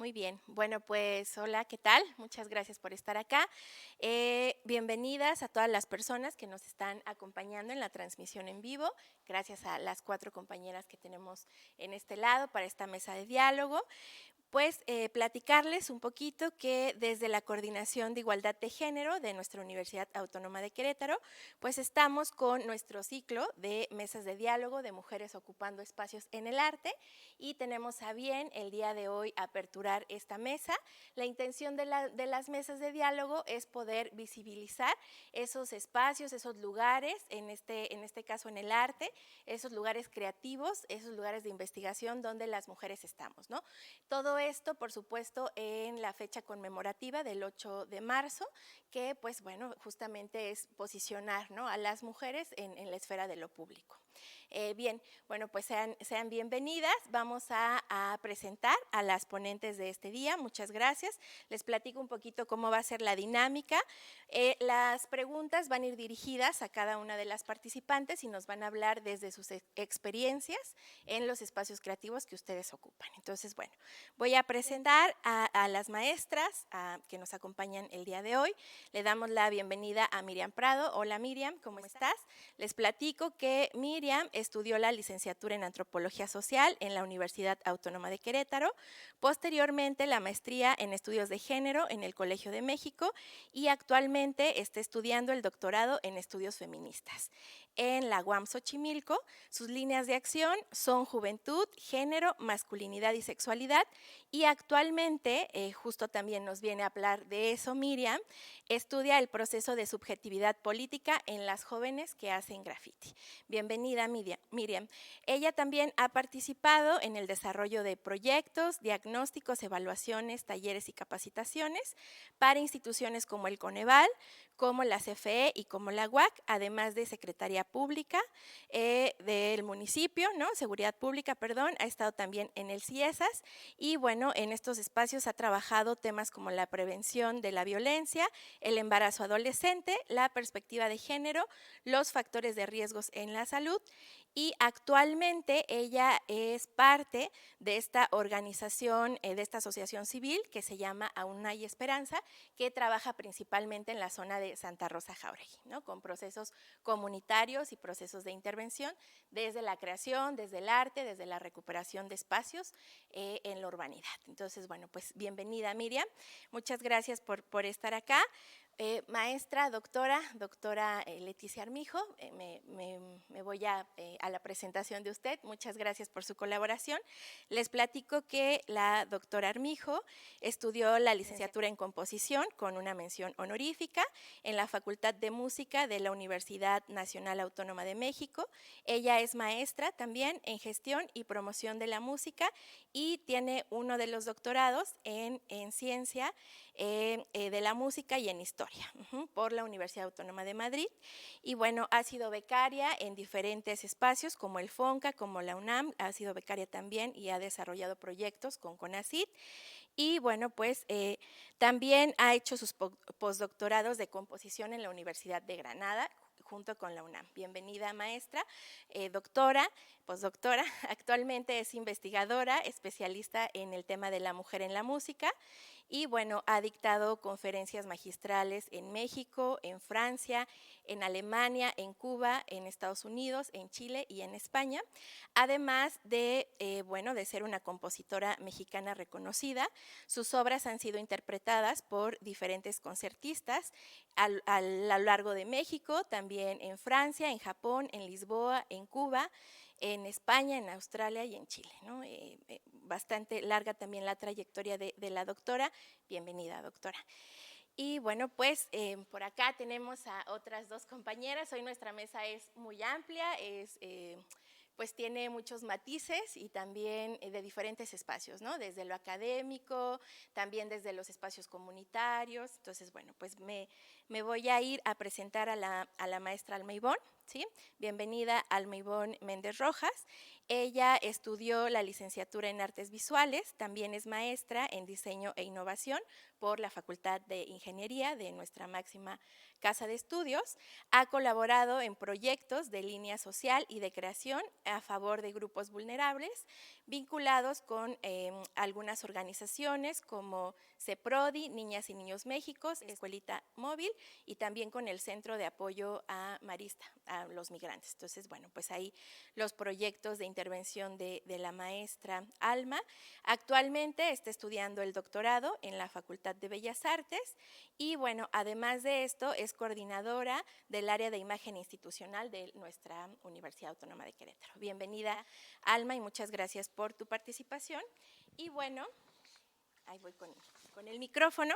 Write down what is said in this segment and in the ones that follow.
Muy bien. Bueno, pues hola, ¿qué tal? Muchas gracias por estar acá. Bienvenidas a todas las personas que nos están acompañando en la transmisión en vivo. Gracias a las 4 compañeras que tenemos en este lado para esta mesa de diálogo. Pues platicarles un poquito que desde la Coordinación de Igualdad de Género de nuestra Universidad Autónoma de Querétaro, pues estamos con nuestro ciclo de mesas de diálogo de mujeres ocupando espacios en el arte y tenemos a bien el día de hoy aperturar esta mesa. La intención de las mesas de diálogo es poder visibilizar esos espacios, esos lugares, en este caso en el arte, esos lugares creativos, esos lugares de investigación donde las mujeres estamos, ¿no? Todo esto, por supuesto, en la fecha conmemorativa del 8 de marzo, que pues bueno, justamente es posicionar, ¿no?, a las mujeres en la esfera de lo público. Bien, bueno, pues sean bienvenidas. Vamos a presentar a las ponentes de este día. Muchas gracias. Les platico un poquito cómo va a ser la dinámica. Las preguntas van a ir dirigidas a cada una de las participantes y nos van a hablar desde sus experiencias en los espacios creativos que ustedes ocupan. Entonces, bueno, voy a presentar a las maestras que nos acompañan el día de hoy. Le damos la bienvenida a Miriam Prado. Hola Miriam, ¿cómo estás? Les platico que Miriam estudió la licenciatura en Antropología Social en la Universidad Autónoma de Querétaro, posteriormente la maestría en Estudios de Género en el Colegio de México y actualmente está estudiando el doctorado en Estudios Feministas. En la UAM Xochimilco, sus líneas de acción son juventud, género, masculinidad y sexualidad y actualmente, justo también nos viene a hablar de eso Miriam, estudia el proceso de subjetividad política en las jóvenes que hacen graffiti. Bienvenida Miriam. Ella también ha participado en el desarrollo de proyectos, diagnósticos, evaluaciones, talleres y capacitaciones para instituciones como el Coneval, como la CFE y como la UAC, además de Secretaría Pública del municipio, ¿no? Seguridad Pública, perdón, ha estado también en el CIESAS y bueno, en estos espacios ha trabajado temas como la prevención de la violencia, el embarazo adolescente, la perspectiva de género, los factores de riesgos en la salud y actualmente ella es parte de esta organización, de esta asociación civil que se llama Aún hay Esperanza, que trabaja principalmente en la zona de Santa Rosa Jáuregui, ¿no?, con procesos comunitarios y procesos de intervención desde la creación, desde el arte, desde la recuperación de espacios en la urbanidad. Entonces, bueno, pues bienvenida Miriam, muchas gracias por estar acá. Maestra, doctora Leticia Armijo, me voy a la presentación de usted. Muchas gracias por su colaboración. Les platico que la doctora Armijo estudió la licenciatura en composición con una mención honorífica en la Facultad de Música de la Universidad Nacional Autónoma de México. Ella es maestra también en gestión y promoción de la música y tiene uno de los doctorados en ciencia de la música y en historia por la Universidad Autónoma de Madrid y bueno, ha sido becaria en diferentes espacios como el FONCA, como la UNAM, ha sido becaria también y ha desarrollado proyectos con CONACYT y bueno, pues también ha hecho sus postdoctorados de composición en la Universidad de Granada junto con la UNAM. Bienvenida maestra, doctora, postdoctora, actualmente es investigadora, especialista en el tema de la mujer en la música y bueno, ha dictado conferencias magistrales en México, en Francia, en Alemania, en Cuba, en Estados Unidos, en Chile y en España, además de, bueno, de ser una compositora mexicana reconocida. Sus obras han sido interpretadas por diferentes concertistas a lo largo de México, también en Francia, en Japón, en Lisboa, en Cuba, en España, en Australia y en Chile, ¿no? Bastante larga también la trayectoria de la doctora. Bienvenida, doctora. Y bueno, pues por acá tenemos a otras dos compañeras. Hoy nuestra mesa es muy amplia, pues tiene muchos matices y también de diferentes espacios, ¿no? Desde lo académico, también desde los espacios comunitarios. Entonces, bueno, pues me voy a ir a presentar a la maestra Alma Ivonne, ¿sí? Bienvenida Alma Ivonne Méndez Rojas. Ella estudió la licenciatura en Artes Visuales, también es maestra en Diseño e Innovación por la Facultad de Ingeniería de nuestra máxima casa de estudios. Ha colaborado en proyectos de línea social y de creación a favor de grupos vulnerables. vinculados con algunas organizaciones como CEPRODI, Niñas y Niños México, Escuelita Móvil, y también con el Centro de Apoyo a Marista, a los migrantes. Entonces, bueno, pues ahí los proyectos de intervención de la maestra Alma. Actualmente está estudiando el doctorado en la Facultad de Bellas Artes y, bueno, además de esto, es coordinadora del área de imagen institucional de nuestra Universidad Autónoma de Querétaro. Bienvenida, Alma, y muchas gracias por tu participación. Y bueno, ahí voy con el micrófono.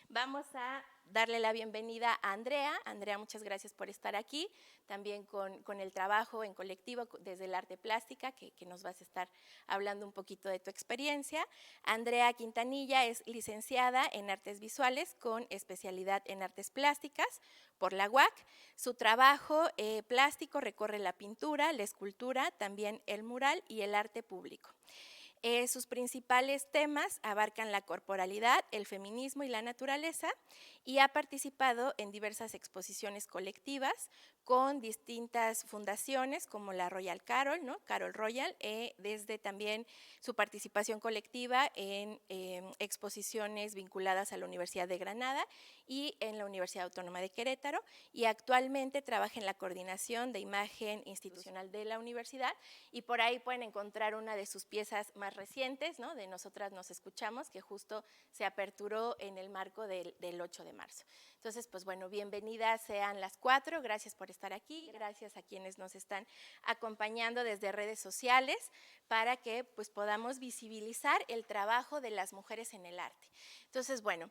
Vamos a darle la bienvenida a Andrea. Andrea, muchas gracias por estar aquí, también con el trabajo en colectivo desde el arte plástica, que nos vas a estar hablando un poquito de tu experiencia. Andrea Quintanilla es licenciada en artes visuales con especialidad en artes plásticas por la UAC. Su trabajo plástico recorre la pintura, la escultura, también el mural y el arte público. Sus principales temas abarcan la corporalidad, el feminismo y la naturaleza, y ha participado en diversas exposiciones colectivas con distintas fundaciones como la Royal Carol, ¿no? Carol Royal, desde también su participación colectiva en exposiciones vinculadas a la Universidad de Granada y en la Universidad Autónoma de Querétaro, y actualmente trabaja en la coordinación de imagen institucional de la universidad, y por ahí pueden encontrar una de sus piezas más recientes, ¿no? De Nosotras Nos Escuchamos, que justo se aperturó en el marco del 8 de marzo. Entonces, pues bueno, bienvenidas sean las cuatro, gracias por estar aquí, gracias a quienes nos están acompañando desde redes sociales para que pues podamos visibilizar el trabajo de las mujeres en el arte. Entonces, bueno,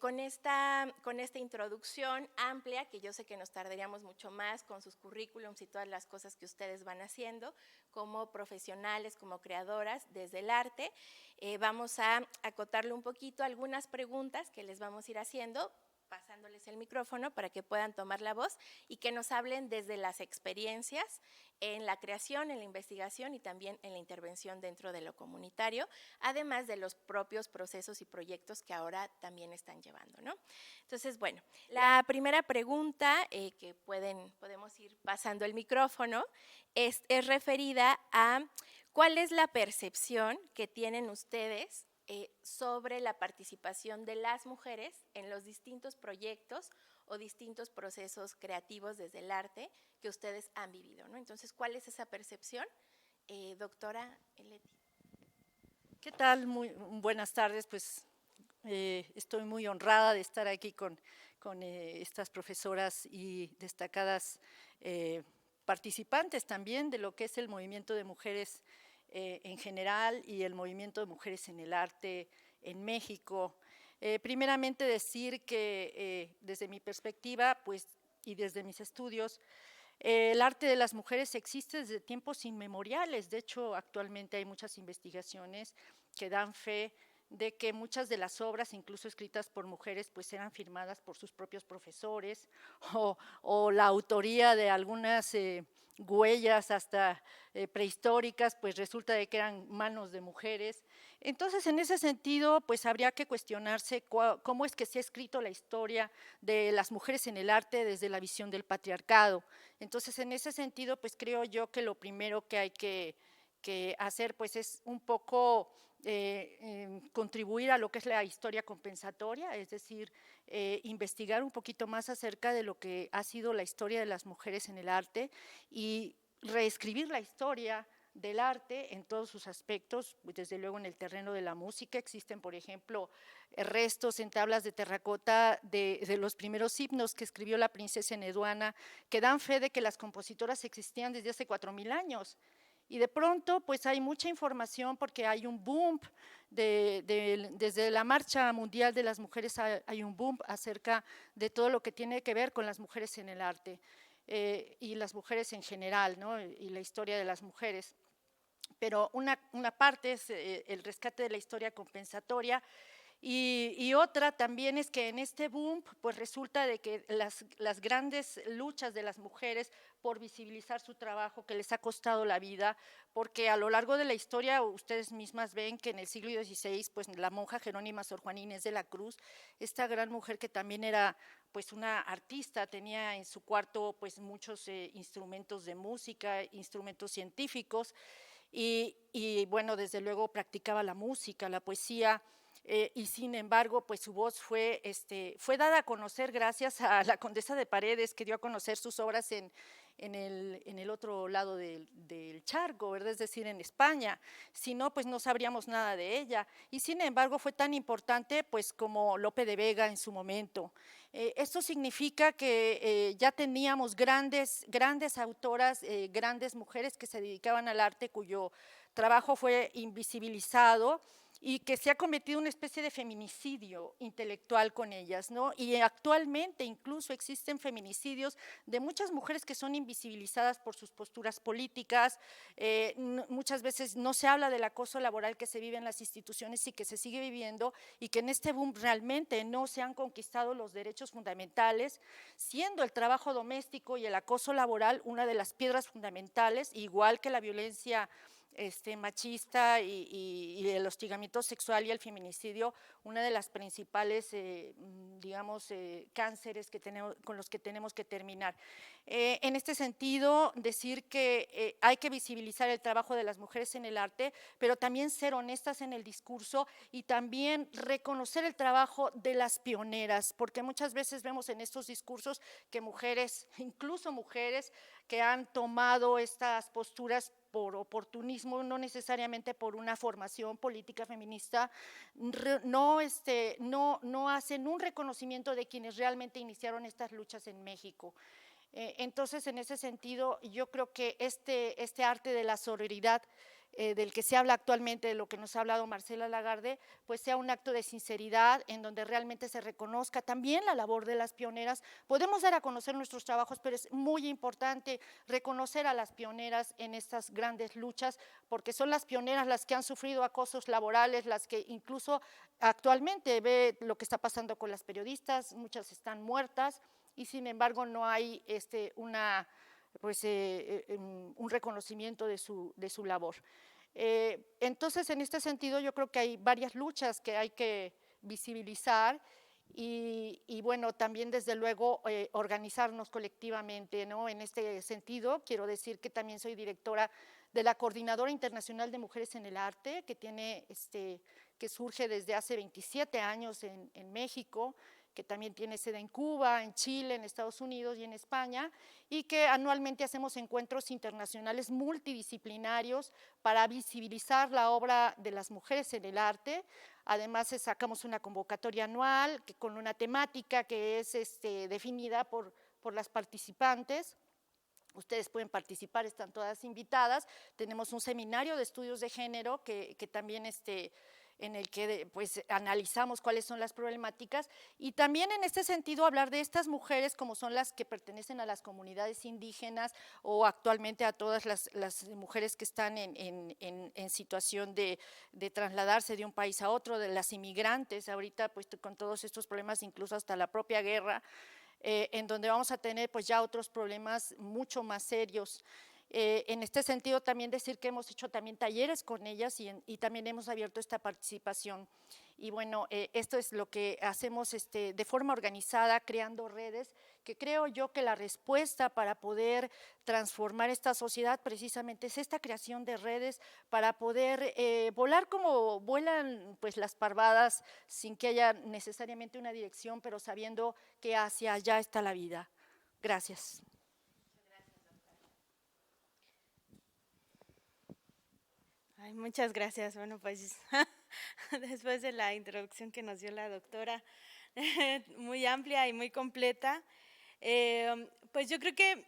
con esta introducción amplia, que yo sé que nos tardaríamos mucho más con sus currículums y todas las cosas que ustedes van haciendo como profesionales, como creadoras desde el arte, vamos a acotarle un poquito algunas preguntas que les vamos a ir haciendo, pasándoles el micrófono para que puedan tomar la voz y que nos hablen desde las experiencias en la creación, en la investigación y también en la intervención dentro de lo comunitario, además de los propios procesos y proyectos que ahora también están llevando, ¿no? Entonces, bueno, la primera pregunta que podemos ir pasando el micrófono es referida a cuál es la percepción que tienen ustedes sobre la participación de las mujeres en los distintos proyectos o distintos procesos creativos desde el arte que ustedes han vivido, ¿no? Entonces, ¿cuál es esa percepción? Doctora Leti. ¿Qué tal? Muy buenas tardes, pues estoy muy honrada de estar aquí con estas profesoras y destacadas participantes también de lo que es el movimiento de mujeres en general y el movimiento de mujeres en el arte en México. Primeramente decir que desde mi perspectiva, pues, y desde mis estudios, el arte de las mujeres existe desde tiempos inmemoriales. De hecho, actualmente hay muchas investigaciones que dan fe de que muchas de las obras, incluso escritas por mujeres, pues eran firmadas por sus propios profesores, o la autoría de algunas huellas hasta prehistóricas, pues resulta de que eran manos de mujeres. Entonces, en ese sentido, pues habría que cuestionarse cómo es que se ha escrito la historia de las mujeres en el arte desde la visión del patriarcado. Entonces, en ese sentido, pues creo yo que lo primero que hay que hacer, pues es un poco contribuir a lo que es la historia compensatoria, es decir, investigar un poquito más acerca de lo que ha sido la historia de las mujeres en el arte y reescribir la historia del arte en todos sus aspectos. Desde luego en el terreno de la música existen, por ejemplo, restos en tablas de terracota de los primeros himnos que escribió la princesa Eneduana, que dan fe de que las compositoras existían desde hace 4000 años. Y de pronto, pues hay mucha información porque hay un boom, desde la Marcha Mundial de las Mujeres hay un boom acerca de todo lo que tiene que ver con las mujeres en el arte y las mujeres en general, ¿no? Y la historia de las mujeres. Pero una parte es el rescate de la historia compensatoria, y otra también es que en este boom, pues resulta de que las grandes luchas de las mujeres por visibilizar su trabajo, que les ha costado la vida, porque a lo largo de la historia ustedes mismas ven que en el siglo XVI, pues la monja Jerónima Sor Juana Inés de la Cruz, esta gran mujer que también era pues una artista, tenía en su cuarto pues muchos instrumentos de música, instrumentos científicos, y bueno, desde luego practicaba la música, la poesía, y sin embargo, pues su voz fue dada a conocer gracias a la Condesa de Paredes, que dio a conocer sus obras en el otro lado del charco, ¿verdad? Es decir, en España. Si no, pues no sabríamos nada de ella. Y sin embargo, fue tan importante pues como Lope de Vega en su momento. Esto significa que ya teníamos grandes autoras, grandes mujeres que se dedicaban al arte, cuyo trabajo fue invisibilizado y que se ha cometido una especie de feminicidio intelectual con ellas, ¿no? Y actualmente incluso existen feminicidios de muchas mujeres que son invisibilizadas por sus posturas políticas. Muchas veces no se habla del acoso laboral que se vive en las instituciones y que se sigue viviendo, y que en este boom realmente no se han conquistado los derechos fundamentales, siendo el trabajo doméstico y el acoso laboral una de las piedras fundamentales, igual que la violencia machista y el hostigamiento sexual y el feminicidio, una de las principales, digamos, cánceres con los que tenemos que terminar. En este sentido, decir que hay que visibilizar el trabajo de las mujeres en el arte, pero también ser honestas en el discurso y también reconocer el trabajo de las pioneras, porque muchas veces vemos en estos discursos que mujeres, incluso mujeres que han tomado estas posturas por oportunismo, no necesariamente por una formación política feminista, no hacen un reconocimiento de quienes realmente iniciaron estas luchas en México. Entonces, en ese sentido, yo creo que este arte de la sororidad, del que se habla actualmente, de lo que nos ha hablado Marcela Lagarde, pues sea un acto de sinceridad en donde realmente se reconozca también la labor de las pioneras. Podemos dar a conocer nuestros trabajos, pero es muy importante reconocer a las pioneras en estas grandes luchas, porque son las pioneras las que han sufrido acosos laborales, las que incluso actualmente ve lo que está pasando con las periodistas, muchas están muertas, y sin embargo no hay un reconocimiento de su labor. Entonces, en este sentido, yo creo que hay varias luchas que hay que visibilizar y bueno, también desde luego organizarnos colectivamente, ¿no? En este sentido, quiero decir que también soy directora de la Coordinadora Internacional de Mujeres en el Arte, que surge desde hace 27 años en México, que también tiene sede en Cuba, en Chile, en Estados Unidos y en España, y que anualmente hacemos encuentros internacionales multidisciplinarios para visibilizar la obra de las mujeres en el arte. Además, sacamos una convocatoria anual con una temática que es definida por las participantes. Ustedes pueden participar, están todas invitadas. Tenemos un seminario de estudios de género que también en el que pues analizamos cuáles son las problemáticas, y también en este sentido hablar de estas mujeres como son las que pertenecen a las comunidades indígenas o actualmente a todas las mujeres que están en situación de trasladarse de un país a otro, de las inmigrantes ahorita pues con todos estos problemas, incluso hasta la propia guerra, en donde vamos a tener pues ya otros problemas mucho más serios. En este sentido, también decir que hemos hecho también talleres con ellas y también hemos abierto esta participación. Y bueno, esto es lo que hacemos de forma organizada, creando redes, que creo yo que la respuesta para poder transformar esta sociedad precisamente es esta creación de redes para poder volar como vuelan pues las parvadas, sin que haya necesariamente una dirección, pero sabiendo que hacia allá está la vida. Gracias. Ay, muchas gracias. Bueno, pues después de la introducción que nos dio la doctora, muy amplia y muy completa, pues yo creo que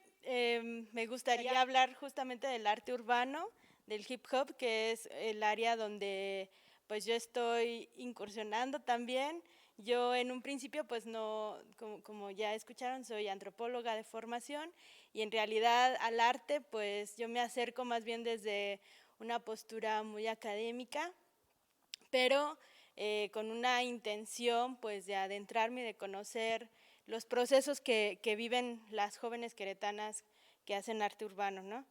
me gustaría hablar justamente del arte urbano, del hip hop, que es el área donde pues yo estoy incursionando también. Yo en un principio pues no, como ya escucharon, soy antropóloga de formación y en realidad al arte pues yo me acerco más bien desde una postura muy académica, pero con una intención pues de adentrarme y de conocer los procesos que viven las jóvenes queretanas que hacen arte urbano, ¿no?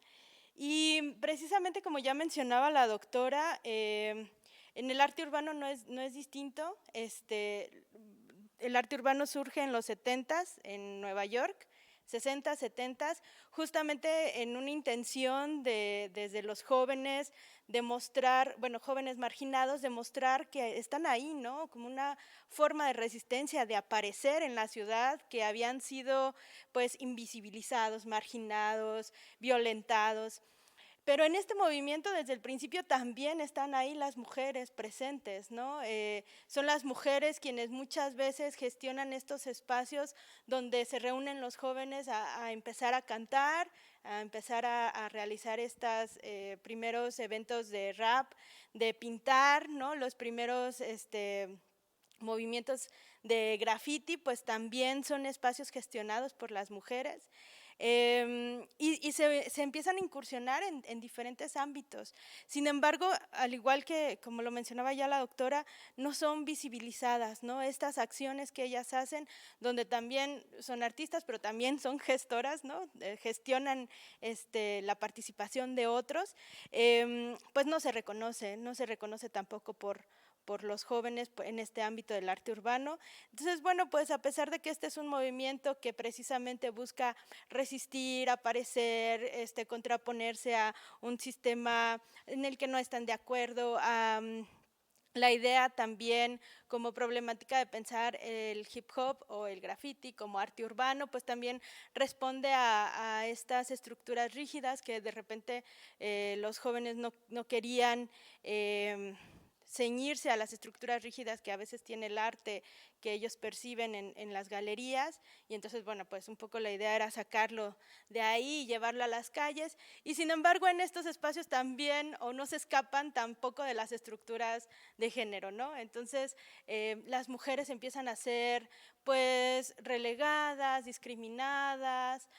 Y precisamente como ya mencionaba la doctora, en el arte urbano no es distinto. El arte urbano surge en los 70s en Nueva York, 60, 70, justamente en una intención desde los jóvenes, demostrar, bueno, jóvenes marginados, demostrar que están ahí, ¿no? Como una forma de resistencia, de aparecer en la ciudad, que habían sido pues invisibilizados, marginados, violentados. Pero en este movimiento desde el principio también están ahí las mujeres presentes, ¿no? Son las mujeres quienes muchas veces gestionan estos espacios donde se reúnen los jóvenes a empezar a cantar, a empezar a realizar estos primeros eventos de rap, de pintar, ¿no? Los primeros movimientos de graffiti, pues también son espacios gestionados por las mujeres. Y se empiezan a incursionar en diferentes ámbitos. Sin embargo, al igual que, como lo mencionaba ya la doctora, no son visibilizadas, ¿no? Estas acciones que ellas hacen, donde también son artistas, pero también son gestoras, ¿no? Gestionan la participación de otros, pues no se reconoce tampoco por los jóvenes en este ámbito del arte urbano. Entonces, bueno, pues a pesar de que este es un movimiento que precisamente busca resistir, aparecer, contraponerse a un sistema en el que no están de acuerdo, la idea también como problemática de pensar el hip hop o el graffiti como arte urbano, pues también responde a estas estructuras rígidas que de repente los jóvenes no querían ceñirse a las estructuras rígidas que a veces tiene el arte que ellos perciben en las galerías, y entonces, bueno, pues un poco la idea era sacarlo de ahí y llevarlo a las calles, y sin embargo en estos espacios también, o no se escapan tampoco de las estructuras de género, ¿no? Entonces las mujeres empiezan a ser pues relegadas, discriminadas,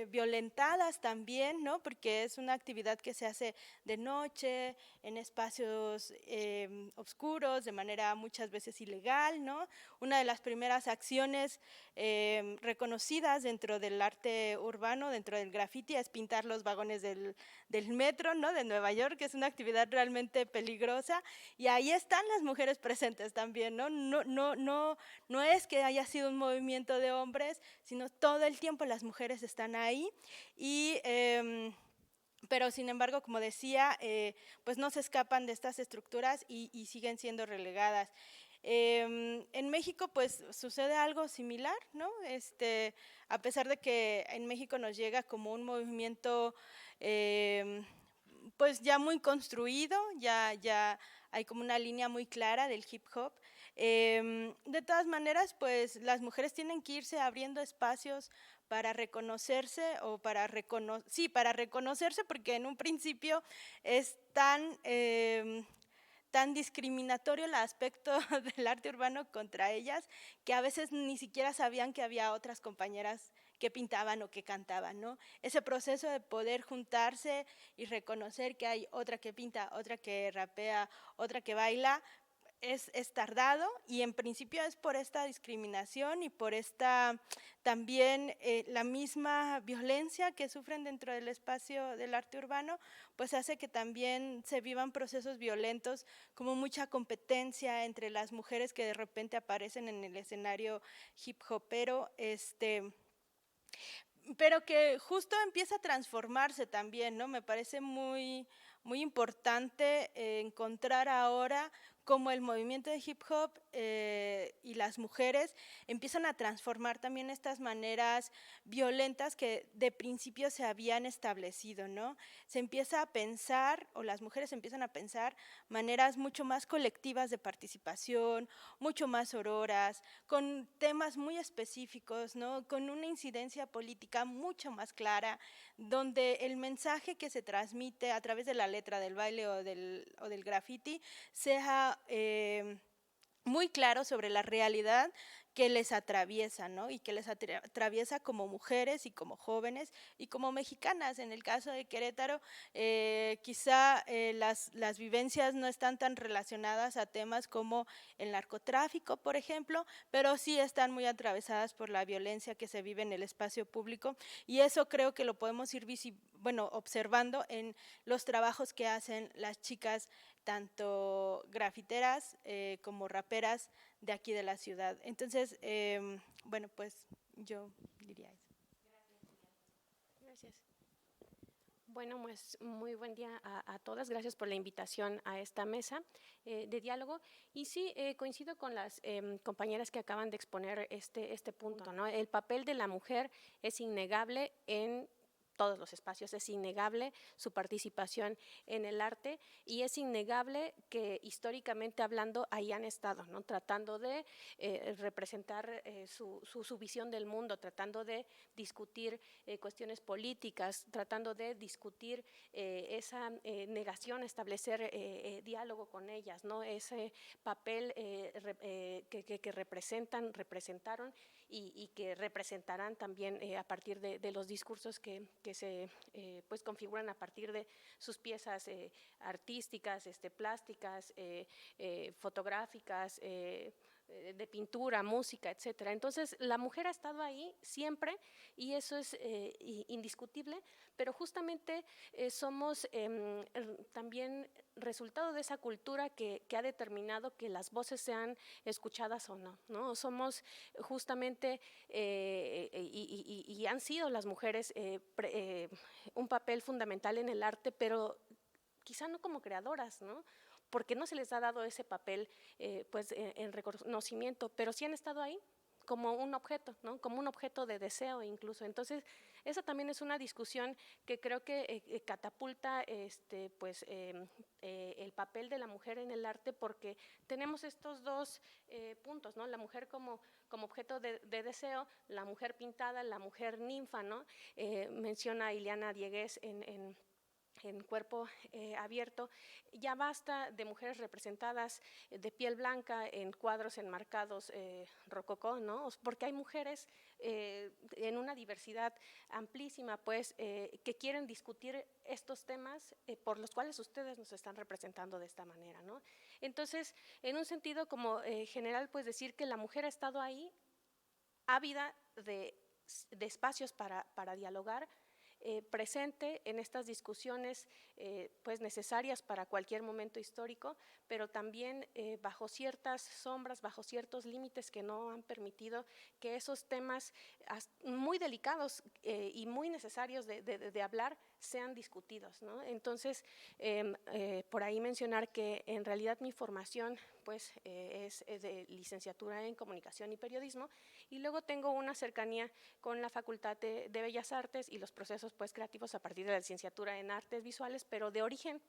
violentadas también, ¿no? Porque es una actividad que se hace de noche, en espacios oscuros, de manera muchas veces ilegal, ¿no? Una de las primeras acciones reconocidas dentro del arte urbano, dentro del graffiti, es pintar los vagones del metro, ¿no? De Nueva York, que es una actividad realmente peligrosa, y ahí están las mujeres presentes también, ¿no? No es que haya sido un movimiento de hombres, sino todo el tiempo las mujeres están ahí, y pero sin embargo, como decía, pues no se escapan de estas estructuras y siguen siendo relegadas. En México pues sucede algo similar, ¿no? A pesar de que en México nos llega como un movimiento pues ya muy construido, ya hay como una línea muy clara del hip hop. De todas maneras, pues las mujeres tienen que irse abriendo espacios para reconocerse o para reconocerse, porque en un principio es tan discriminatorio el aspecto del arte urbano contra ellas, que a veces ni siquiera sabían que había otras compañeras que pintaban o que cantaban, ¿no? Ese proceso de poder juntarse y reconocer que hay otra que pinta, otra que rapea, otra que baila, es tardado, y en principio es por esta discriminación y por esta también la misma violencia que sufren dentro del espacio del arte urbano, pues hace que también se vivan procesos violentos, como mucha competencia entre las mujeres que de repente aparecen en el escenario hip hopero, pero que justo empieza a transformarse también, ¿no? Me parece muy importante encontrar ahora cómo el movimiento de hip hop y las mujeres empiezan a transformar también estas maneras violentas que de principio se habían establecido, ¿no? Se empieza a pensar, o las mujeres empiezan a pensar, maneras mucho más colectivas de participación, mucho más sororas, con temas muy específicos, ¿no? Con una incidencia política mucho más clara, donde el mensaje que se transmite a través de la letra, del baile o del graffiti sea muy claro sobre la realidad que les atraviesa, ¿no? Y que les atraviesa como mujeres y como jóvenes y como mexicanas. En el caso de Querétaro, quizá las vivencias no están tan relacionadas a temas como el narcotráfico, por ejemplo, pero sí están muy atravesadas por la violencia que se vive en el espacio público, y eso creo que lo podemos ir observando en los trabajos que hacen las chicas, tanto grafiteras como raperas de aquí de la ciudad. Entonces, bueno, pues yo diría eso. Gracias. Bueno, pues muy buen día a todas. Gracias por la invitación a esta mesa de diálogo. Y sí, coincido con las compañeras que acaban de exponer este punto, ¿no? El papel de la mujer es innegable en todos los espacios, es innegable su participación en el arte y es innegable que históricamente hablando ahí han estado, ¿no? Tratando de representar su visión del mundo, tratando de discutir cuestiones políticas, tratando de discutir esa negación a establecer diálogo con ellas, ¿no? Ese papel que representaron y que representarán también a partir de los discursos que se pues configuran a partir de sus piezas artísticas, plásticas, fotográficas, de pintura, música, etcétera. Entonces, la mujer ha estado ahí siempre y eso es indiscutible, pero justamente somos también resultado de esa cultura que ha determinado que las voces sean escuchadas o no, ¿no? Somos justamente, y han sido las mujeres un papel fundamental en el arte, pero quizá no como creadoras, ¿no? Porque no se les ha dado ese papel pues en reconocimiento, pero sí han estado ahí como un objeto, ¿no? Como un objeto de deseo incluso. Entonces, esa también es una discusión que creo que catapulta pues, el papel de la mujer en el arte porque tenemos estos dos puntos, ¿no? La mujer como objeto de deseo, la mujer pintada, la mujer ninfa, ¿no? Menciona Ileana Diegues en Cuerpo Abierto, ya basta de mujeres representadas de piel blanca en cuadros enmarcados rococó, ¿no? Porque hay mujeres en una diversidad amplísima, pues, que quieren discutir estos temas por los cuales ustedes nos están representando de esta manera, ¿no? Entonces, en un sentido como general, pues decir que la mujer ha estado ahí, ávida de espacios para dialogar, presente en estas discusiones pues necesarias para cualquier momento histórico, pero también bajo ciertas sombras, bajo ciertos límites que no han permitido que esos temas muy delicados y muy necesarios de hablar sean discutidos, ¿no? Entonces, por ahí mencionar que en realidad mi formación pues es de licenciatura en comunicación y periodismo y luego tengo una cercanía con la Facultad de Bellas Artes y los procesos pues creativos a partir de la licenciatura en artes visuales, pero de origen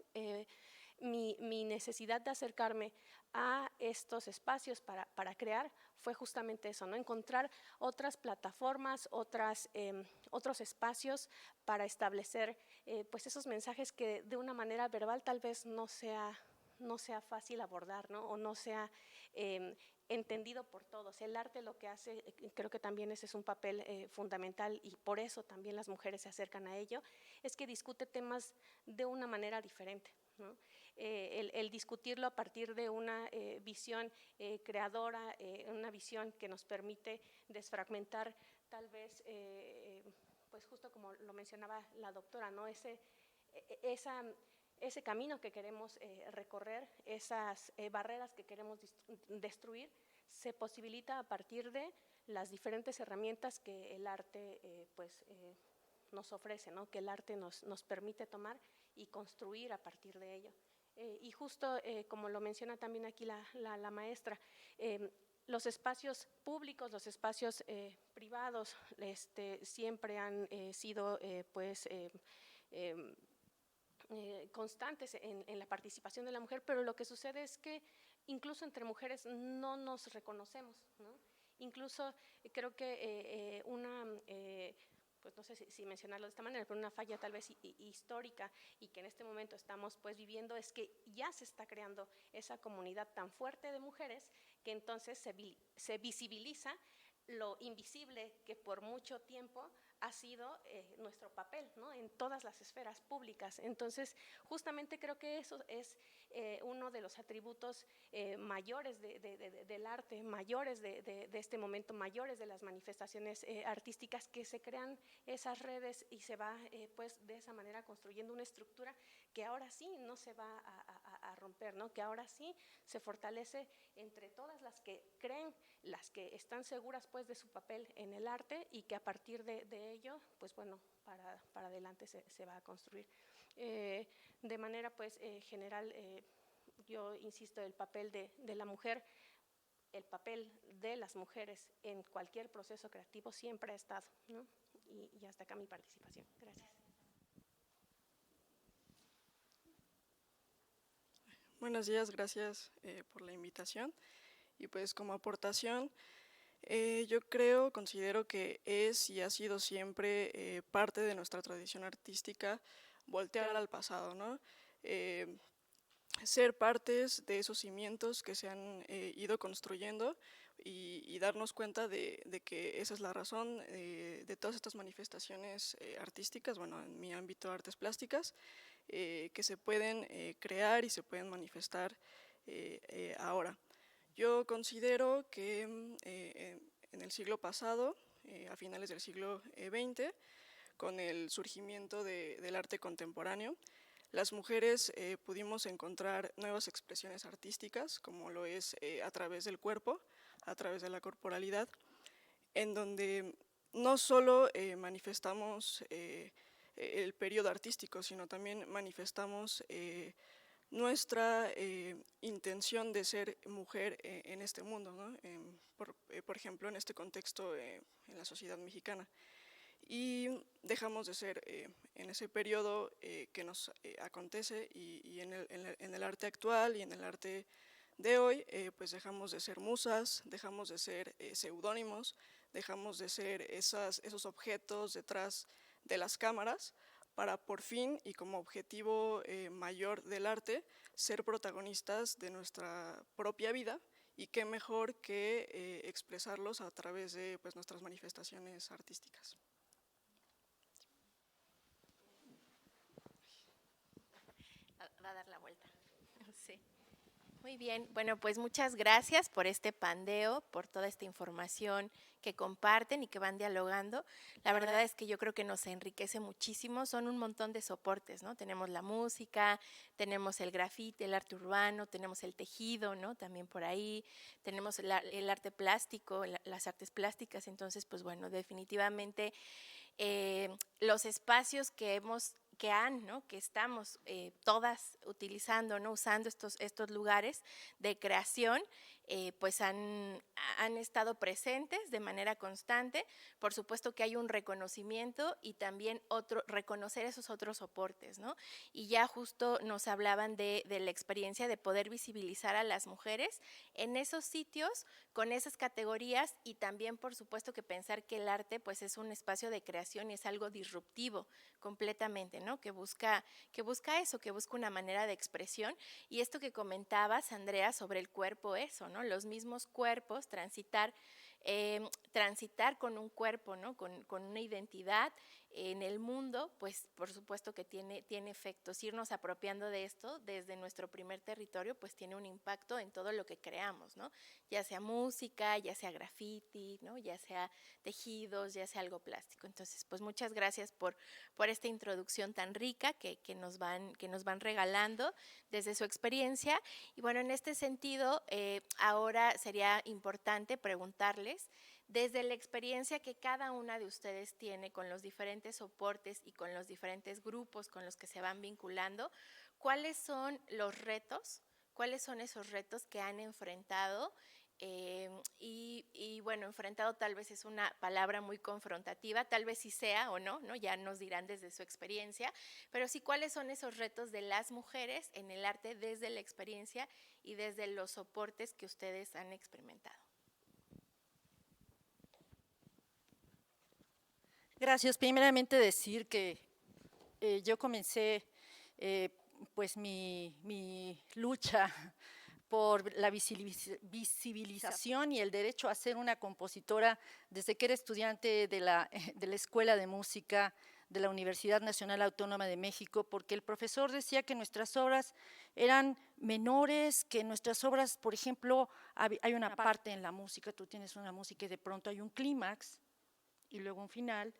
mi necesidad de acercarme a estos espacios para crear fue justamente eso, ¿no? Encontrar otras plataformas, otros espacios para establecer pues esos mensajes que de una manera verbal tal vez no sea fácil abordar, ¿no? O no sea entendido por todos. El arte lo que hace, creo que también ese es un papel fundamental y por eso también las mujeres se acercan a ello, es que discute temas de una manera diferente, ¿no? El discutirlo a partir de una visión creadora, una visión que nos permite desfragmentar tal vez, pues justo como lo mencionaba la doctora, ¿no? Ese camino que queremos recorrer, esas barreras que queremos destruir, se posibilita a partir de las diferentes herramientas que el arte nos ofrece, ¿no? Que el arte nos permite tomar y construir a partir de ello. Y justo como lo menciona también aquí la maestra, los espacios públicos, los espacios privados siempre han sido constantes en la participación de la mujer, pero lo que sucede es que incluso entre mujeres no nos reconocemos, ¿no? Incluso creo que pues no sé si mencionarlo de esta manera, pero una falla tal vez histórica y que en este momento estamos pues viviendo es que ya se está creando esa comunidad tan fuerte de mujeres que entonces se visibiliza lo invisible que por mucho tiempo ha sido nuestro papel, ¿no? En todas las esferas públicas. Entonces, justamente creo que eso es uno de los atributos mayores del arte, mayores de este momento, mayores de las manifestaciones artísticas, que se crean esas redes y se va pues de esa manera construyendo una estructura que ahora sí no se va a romper, ¿no? Que ahora sí se fortalece entre todas las que creen, las que están seguras pues de su papel en el arte y que a partir de ello, pues bueno, para adelante se va a construir. De manera pues general, yo insisto, el papel de la mujer, el papel de las mujeres en cualquier proceso creativo siempre ha estado, ¿no? Y hasta acá mi participación. Gracias. Buenos días, gracias por la invitación. Y pues como aportación, yo considero que es y ha sido siempre parte de nuestra tradición artística voltear al pasado, ¿no? Ser partes de esos cimientos que se han ido construyendo y darnos cuenta de que esa es la razón de todas estas manifestaciones artísticas, bueno, en mi ámbito artes plásticas, que se pueden crear y se pueden manifestar ahora. Yo considero que en el siglo pasado, a finales del siglo XX, con el surgimiento del arte contemporáneo, las mujeres pudimos encontrar nuevas expresiones artísticas, como lo es a través del cuerpo, a través de la corporalidad, en donde no solo manifestamos el periodo artístico, sino también manifestamos nuestra intención de ser mujer en este mundo, ¿no? Por ejemplo, en este contexto en la sociedad mexicana. Y dejamos de ser en ese periodo que nos acontece y en el arte actual y en el arte de hoy, pues dejamos de ser musas, dejamos de ser seudónimos, dejamos de ser esos objetos detrás de las cámaras para por fin y como objetivo mayor del arte ser protagonistas de nuestra propia vida y qué mejor que expresarlos a través de pues, nuestras manifestaciones artísticas. Va a dar la vuelta. Sí. Muy bien, bueno, pues muchas gracias por este pandeo, por toda esta información que comparten y que van dialogando. La verdad es que yo creo que nos enriquece muchísimo, son un montón de soportes, ¿no? Tenemos la música, tenemos el grafiti, el arte urbano, tenemos el tejido, ¿no? También por ahí, tenemos el arte plástico, las artes plásticas, entonces, pues bueno, definitivamente los espacios que estamos todas utilizando, ¿no? Usando estos lugares de creación, pues han estado presentes de manera constante. Por supuesto que hay un reconocimiento y también reconocer esos otros soportes, ¿no? Y ya justo nos hablaban de la experiencia de poder visibilizar a las mujeres en esos sitios, con esas categorías y también, por supuesto, que pensar que el arte pues es un espacio de creación y es algo disruptivo completamente, ¿no? Que busca eso, que busca una manera de expresión. Y esto que comentabas, Andrea, sobre el cuerpo, eso, ¿no? Los mismos cuerpos, transitar con un cuerpo, ¿no? Con una identidad en el mundo, pues por supuesto que tiene efectos. Irnos apropiando de esto desde nuestro primer territorio, pues tiene un impacto en todo lo que creamos, ¿no? Ya sea música, ya sea graffiti, ¿no? Ya sea tejidos, ya sea algo plástico. Entonces, pues muchas gracias por esta introducción tan rica que nos van regalando desde su experiencia. Y bueno, en este sentido, ahora sería importante preguntarles, desde la experiencia que cada una de ustedes tiene con los diferentes soportes y con los diferentes grupos con los que se van vinculando, ¿cuáles son los retos? ¿Cuáles son esos retos que han enfrentado? Y bueno, enfrentado tal vez es una palabra muy confrontativa, tal vez sí sea o no, ya nos dirán desde su experiencia, pero sí cuáles son esos retos de las mujeres en el arte desde la experiencia y desde los soportes que ustedes han experimentado. Gracias. Primeramente decir que yo comencé pues mi lucha por la visibilización y el derecho a ser una compositora desde que era estudiante de la Escuela de Música de la Universidad Nacional Autónoma de México, porque el profesor decía que nuestras obras eran menores, que nuestras obras, por ejemplo, hay una parte en la música, tú tienes una música y de pronto hay un clímax y luego un final.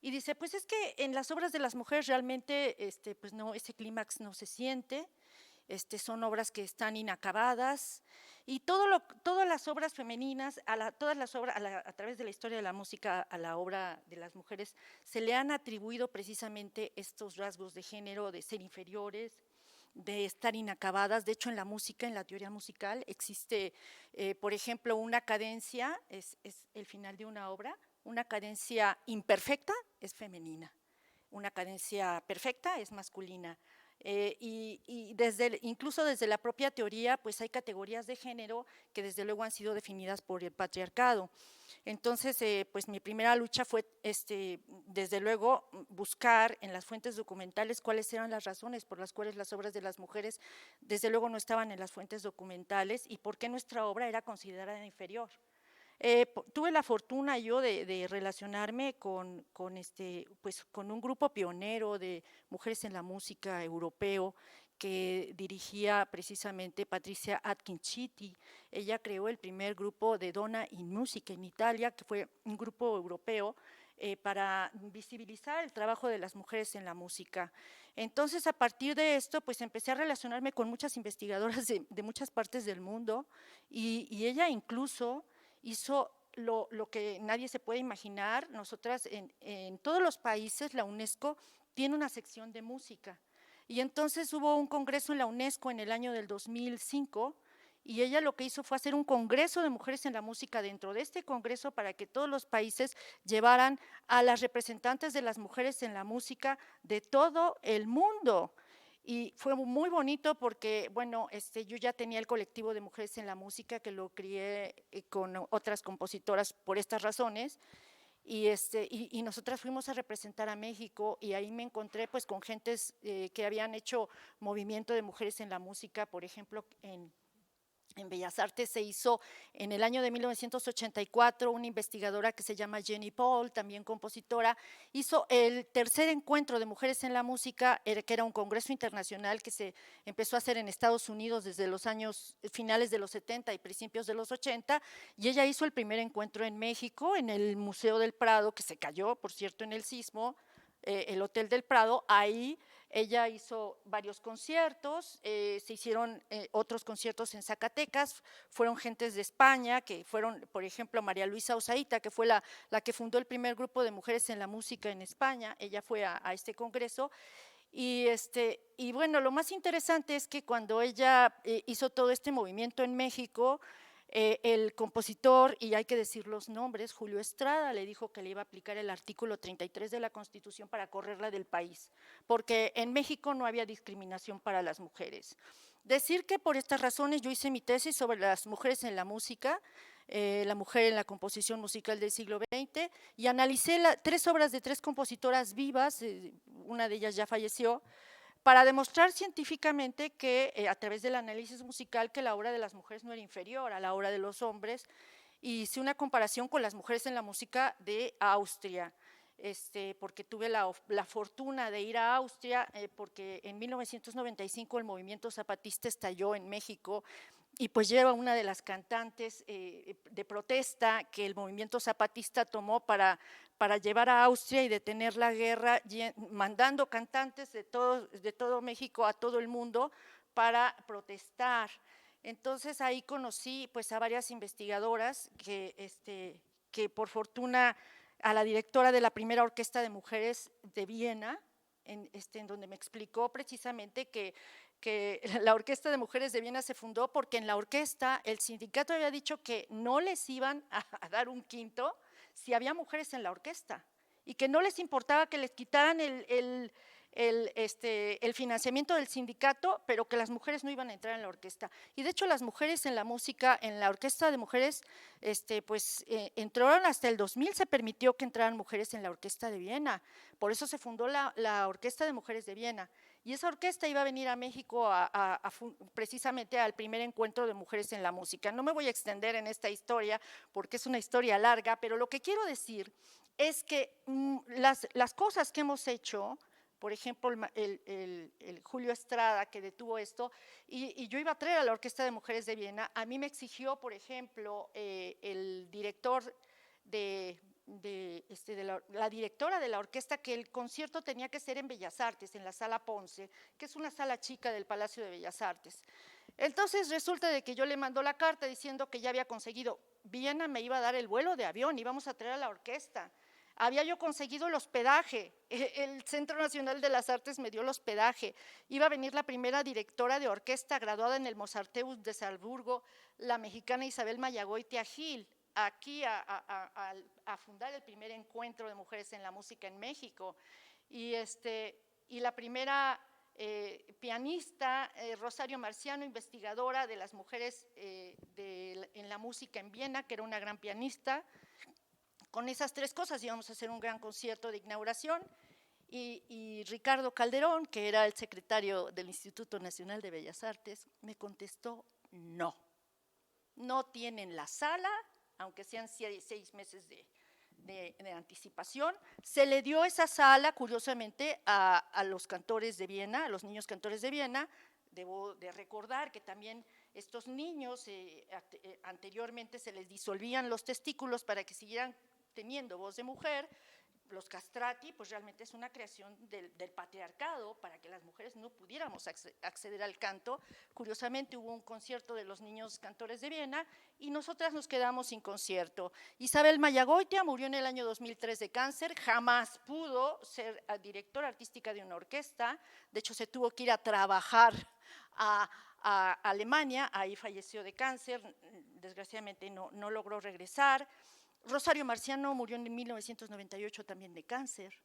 Y dice, pues es que en las obras de las mujeres realmente pues no, ese clímax no se siente, son obras que están inacabadas, y todas las obras femeninas, todas las obras, a través de la historia de la música, a la obra de las mujeres, se le han atribuido precisamente estos rasgos de género, de ser inferiores, de estar inacabadas. De hecho, en la música, en la teoría musical, existe, por ejemplo, una cadencia, es el final de una obra, una cadencia imperfecta es femenina, una cadencia perfecta es masculina. Y incluso desde la propia teoría, pues hay categorías de género que desde luego han sido definidas por el patriarcado. Entonces, pues mi primera lucha fue, desde luego, buscar en las fuentes documentales cuáles eran las razones por las cuales las obras de las mujeres, desde luego, no estaban en las fuentes documentales y por qué nuestra obra era considerada inferior. Tuve la fortuna yo de relacionarme con un grupo pionero de mujeres en la música europeo que dirigía precisamente Patricia Atkinchiti. Ella creó el primer grupo de Donna in Musica en Italia, que fue un grupo europeo para visibilizar el trabajo de las mujeres en la música. Entonces, a partir de esto, pues empecé a relacionarme con muchas investigadoras de muchas partes del mundo y ella incluso hizo lo que nadie se puede imaginar. Nosotras en todos los países, la UNESCO tiene una sección de música. Y entonces hubo un congreso en la UNESCO en el año del 2005 y ella lo que hizo fue hacer un congreso de mujeres en la música dentro de este congreso para que todos los países llevaran a las representantes de las mujeres en la música de todo el mundo. Y fue muy bonito porque, bueno, yo ya tenía el colectivo de mujeres en la música que lo crié con otras compositoras por estas razones, y nosotras fuimos a representar a México y ahí me encontré pues con gentes que habían hecho movimiento de mujeres en la música. Por ejemplo, en Bellas Artes se hizo en el año de 1984 una investigadora que se llama Jenny Paul, también compositora, hizo el tercer encuentro de mujeres en la música, que era un congreso internacional que se empezó a hacer en Estados Unidos desde los años finales de los 70 y principios de los 80, y ella hizo el primer encuentro en México, en el Museo del Prado, que se cayó, por cierto, en el sismo, el Hotel del Prado. Ahí ella hizo varios conciertos, se hicieron otros conciertos en Zacatecas, fueron gentes de España, que fueron, por ejemplo, María Luisa Osaíta, que fue la que fundó el primer grupo de mujeres en la música en España. Ella fue a este congreso. Y bueno, lo más interesante es que cuando ella hizo todo este movimiento en México, el compositor, y hay que decir los nombres, Julio Estrada, le dijo que le iba a aplicar el artículo 33 de la Constitución para correrla del país, porque en México no había discriminación para las mujeres. Decir que por estas razones yo hice mi tesis sobre las mujeres en la música, la mujer en la composición musical del siglo XX, y analicé 3 obras de 3 compositoras vivas, una de ellas ya falleció, para demostrar científicamente que a través del análisis musical que la obra de las mujeres no era inferior a la obra de los hombres, y hice una comparación con las mujeres en la música de Austria, porque tuve la fortuna de ir a Austria, porque en 1995 el movimiento zapatista estalló en México, y pues lleva una de las cantantes de protesta que el movimiento zapatista tomó para llevar a Austria y detener la guerra, mandando cantantes de todo México a todo el mundo para protestar. Entonces ahí conocí pues a varias investigadoras que por fortuna, a la directora de la primera orquesta de mujeres de Viena, en donde me explicó precisamente que la Orquesta de Mujeres de Viena se fundó porque en la orquesta el sindicato había dicho que no les iban a dar un quinto si había mujeres en la orquesta y que no les importaba que les quitaran el financiamiento del sindicato, pero que las mujeres no iban a entrar en la orquesta. Y de hecho las mujeres en la música, en la orquesta de mujeres, entraron hasta el 2000, se permitió que entraran mujeres en la orquesta de Viena. Por eso se fundó la Orquesta de Mujeres de Viena. Y esa orquesta iba a venir a México precisamente al primer encuentro de mujeres en la música. No me voy a extender en esta historia porque es una historia larga, pero lo que quiero decir es que las cosas que hemos hecho, por ejemplo, el Julio Estrada que detuvo esto, y yo iba a traer a la Orquesta de Mujeres de Viena, a mí me exigió, por ejemplo, el director de la directora de la orquesta que el concierto tenía que ser en Bellas Artes, en la Sala Ponce, que es una sala chica del Palacio de Bellas Artes. Entonces resulta de que yo le mando la carta diciendo que ya había conseguido, Viena me iba a dar el vuelo de avión, íbamos a traer a la orquesta. Había yo conseguido el hospedaje, el Centro Nacional de las Artes me dio el hospedaje, iba a venir la primera directora de orquesta graduada en el Mozarteum de Salzburgo, la mexicana Isabel Mayagoitia Gil, aquí a fundar el primer encuentro de mujeres en la música en México, y la primera pianista, Rosario Marciano, investigadora de las mujeres en la música en Viena, que era una gran pianista. Con esas tres cosas íbamos a hacer un gran concierto de inauguración y Ricardo Calderón, que era el secretario del Instituto Nacional de Bellas Artes, me contestó no. No tienen la sala, aunque sean 6 meses de anticipación. Se le dio esa sala, curiosamente, a los cantores de Viena, a los niños cantores de Viena. Debo de recordar que también estos niños anteriormente se les disolvían los testículos para que siguieran teniendo voz de mujer. Los castrati, pues realmente es una creación del patriarcado para que las mujeres no pudiéramos acceder al canto. Curiosamente hubo un concierto de los niños cantores de Viena y nosotras nos quedamos sin concierto. Isabel Mayagoitia murió en el año 2003 de cáncer, jamás pudo ser directora artística de una orquesta, de hecho se tuvo que ir a trabajar a Alemania, ahí falleció de cáncer, desgraciadamente no logró regresar. Rosario Marciano murió en 1998 también de cáncer,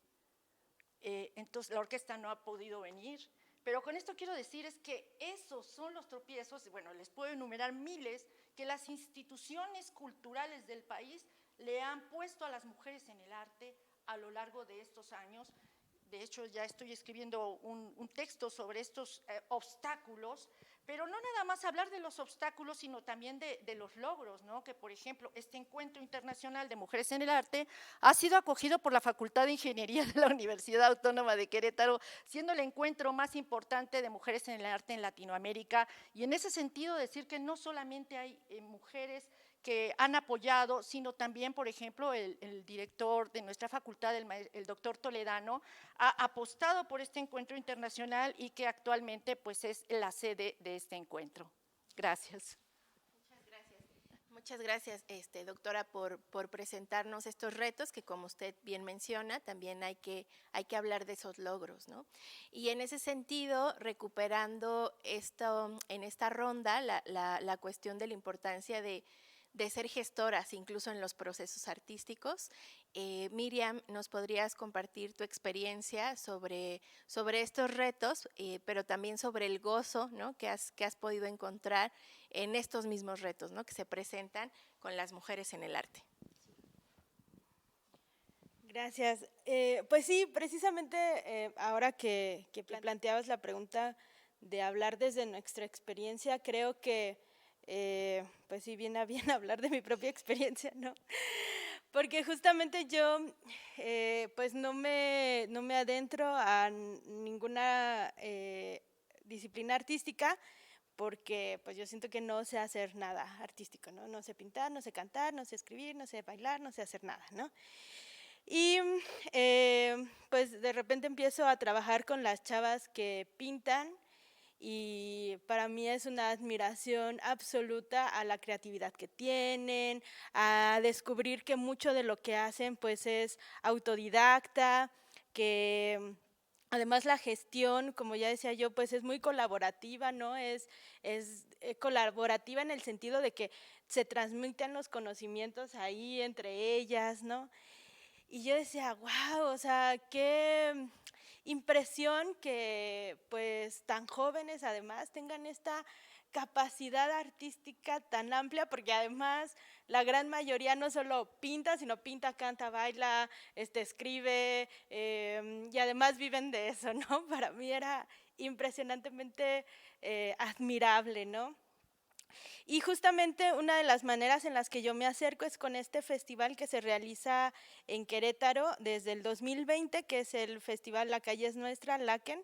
entonces la orquesta no ha podido venir, pero con esto quiero decir es que esos son los tropiezos, bueno, les puedo enumerar miles, que las instituciones culturales del país le han puesto a las mujeres en el arte a lo largo de estos años. De hecho, ya estoy escribiendo un texto sobre estos obstáculos, pero no nada más hablar de los obstáculos, sino también de los logros, ¿no? Que, por ejemplo, este Encuentro Internacional de Mujeres en el Arte ha sido acogido por la Facultad de Ingeniería de la Universidad Autónoma de Querétaro, siendo el encuentro más importante de mujeres en el arte en Latinoamérica, y en ese sentido decir que no solamente hay mujeres que han apoyado, sino también, por ejemplo, el director de nuestra facultad, el doctor Toledano, ha apostado por este encuentro internacional y que actualmente pues, es la sede de este encuentro. Gracias. Muchas gracias, doctora, por presentarnos estos retos que, como usted bien menciona, también hay que hablar de esos logros, ¿no? Y en ese sentido, recuperando en esta ronda la cuestión de la importancia de ser gestoras, incluso en los procesos artísticos. Miriam, ¿nos podrías compartir tu experiencia sobre estos retos, pero también sobre el gozo, ¿no? que has podido encontrar en estos mismos retos, ¿no? que se presentan con las mujeres en el arte? Gracias. Pues sí, precisamente ahora que planteabas la pregunta de hablar desde nuestra experiencia, creo que pues sí, viene a bien hablar de mi propia experiencia, ¿no? Porque justamente yo pues no me adentro a ninguna disciplina artística porque pues yo siento que no sé hacer nada artístico, ¿no? No sé pintar, no sé cantar, no sé escribir, no sé bailar, no sé hacer nada, ¿no? Y pues de repente empiezo a trabajar con las chavas que pintan y para mí es una admiración absoluta a la creatividad que tienen, a descubrir que mucho de lo que hacen pues es autodidacta, que además la gestión, como ya decía yo, pues es muy colaborativa, ¿no? Es colaborativa en el sentido de que se transmiten los conocimientos ahí entre ellas, ¿no? Y yo decía, wow, o sea, qué impresión que pues tan jóvenes además tengan esta capacidad artística tan amplia, porque además la gran mayoría no solo pinta, sino pinta, canta, baila, escribe, y además viven de eso, ¿no? Para mí era impresionantemente admirable, ¿no? Y justamente una de las maneras en las que yo me acerco es con este festival que se realiza en Querétaro desde el 2020, que es el festival La Calle es Nuestra, LACEN,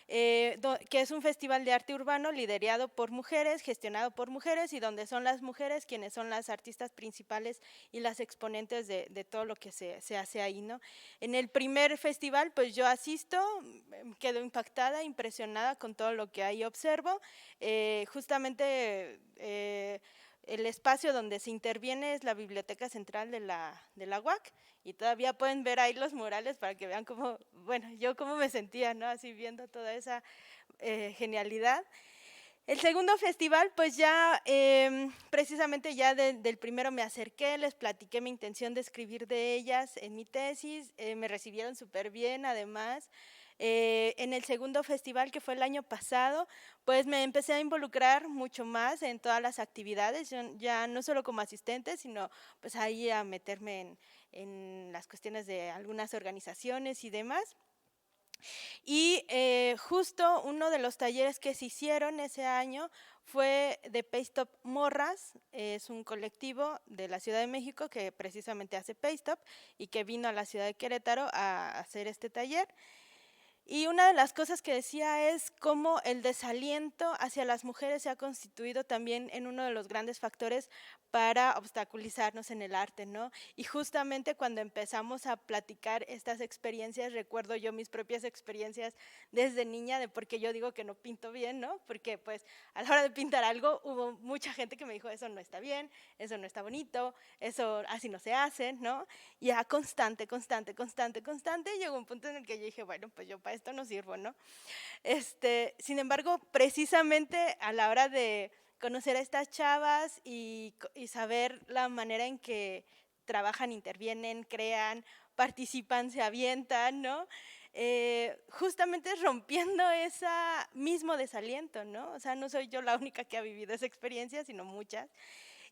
que es un festival de arte urbano liderado por mujeres, gestionado por mujeres y donde son las mujeres quienes son las artistas principales y las exponentes de todo lo que se hace ahí, ¿no? En el primer festival, pues yo asisto, quedo impactada, impresionada con todo lo que ahí observo. Justamente el espacio donde se interviene es la Biblioteca Central de la UAC, y todavía pueden ver ahí los murales para que vean cómo, bueno, yo cómo me sentía, ¿no? Así viendo toda esa genialidad. El segundo festival, pues ya precisamente ya del primero me acerqué, les platiqué mi intención de escribir de ellas en mi tesis, me recibieron súper bien además. En el segundo festival, que fue el año pasado, pues me empecé a involucrar mucho más en todas las actividades, ya no solo como asistente, sino pues ahí a meterme en las cuestiones de algunas organizaciones y demás. Y justo uno de los talleres que se hicieron ese año fue de Paystop Morras, es un colectivo de la Ciudad de México que precisamente hace Paystop y que vino a la ciudad de Querétaro a hacer este taller. Y una de las cosas que decía es cómo el desaliento hacia las mujeres se ha constituido también en uno de los grandes factores para obstaculizarnos en el arte, ¿no? Y justamente cuando empezamos a platicar estas experiencias, recuerdo yo mis propias experiencias desde niña de por qué yo digo que no pinto bien, ¿no? Porque pues a la hora de pintar algo hubo mucha gente que me dijo eso no está bien, eso no está bonito, eso así no se hace, ¿no? Y a constante, llegó un punto en el que yo dije, bueno, pues yo para esto no sirvo, ¿no? Sin embargo, precisamente a la hora de conocer a estas chavas y saber la manera en que trabajan, intervienen, crean, participan, se avientan, ¿no? Justamente rompiendo ese mismo desaliento, ¿no? O sea, no soy yo la única que ha vivido esa experiencia, sino muchas.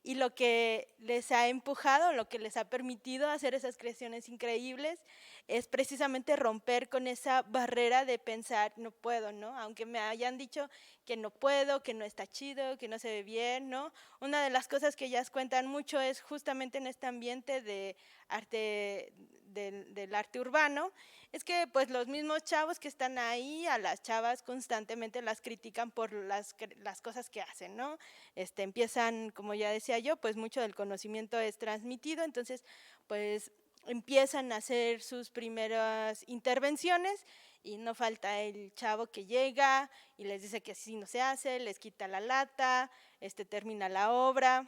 Y lo que les ha empujado, lo que les ha permitido hacer esas creaciones increíbles es precisamente romper con esa barrera de pensar no puedo, ¿no? Aunque me hayan dicho que no puedo, que no está chido, que no se ve bien, ¿no? Una de las cosas que ellas cuentan mucho es justamente en este ambiente de arte, del arte urbano, es que pues los mismos chavos que están ahí, a las chavas constantemente las critican por las cosas que hacen, ¿no? Empiezan, como ya decía yo, pues mucho del conocimiento es transmitido, entonces pues empiezan a hacer sus primeras intervenciones y no falta el chavo que llega y les dice que así no se hace, les quita la lata, termina la obra,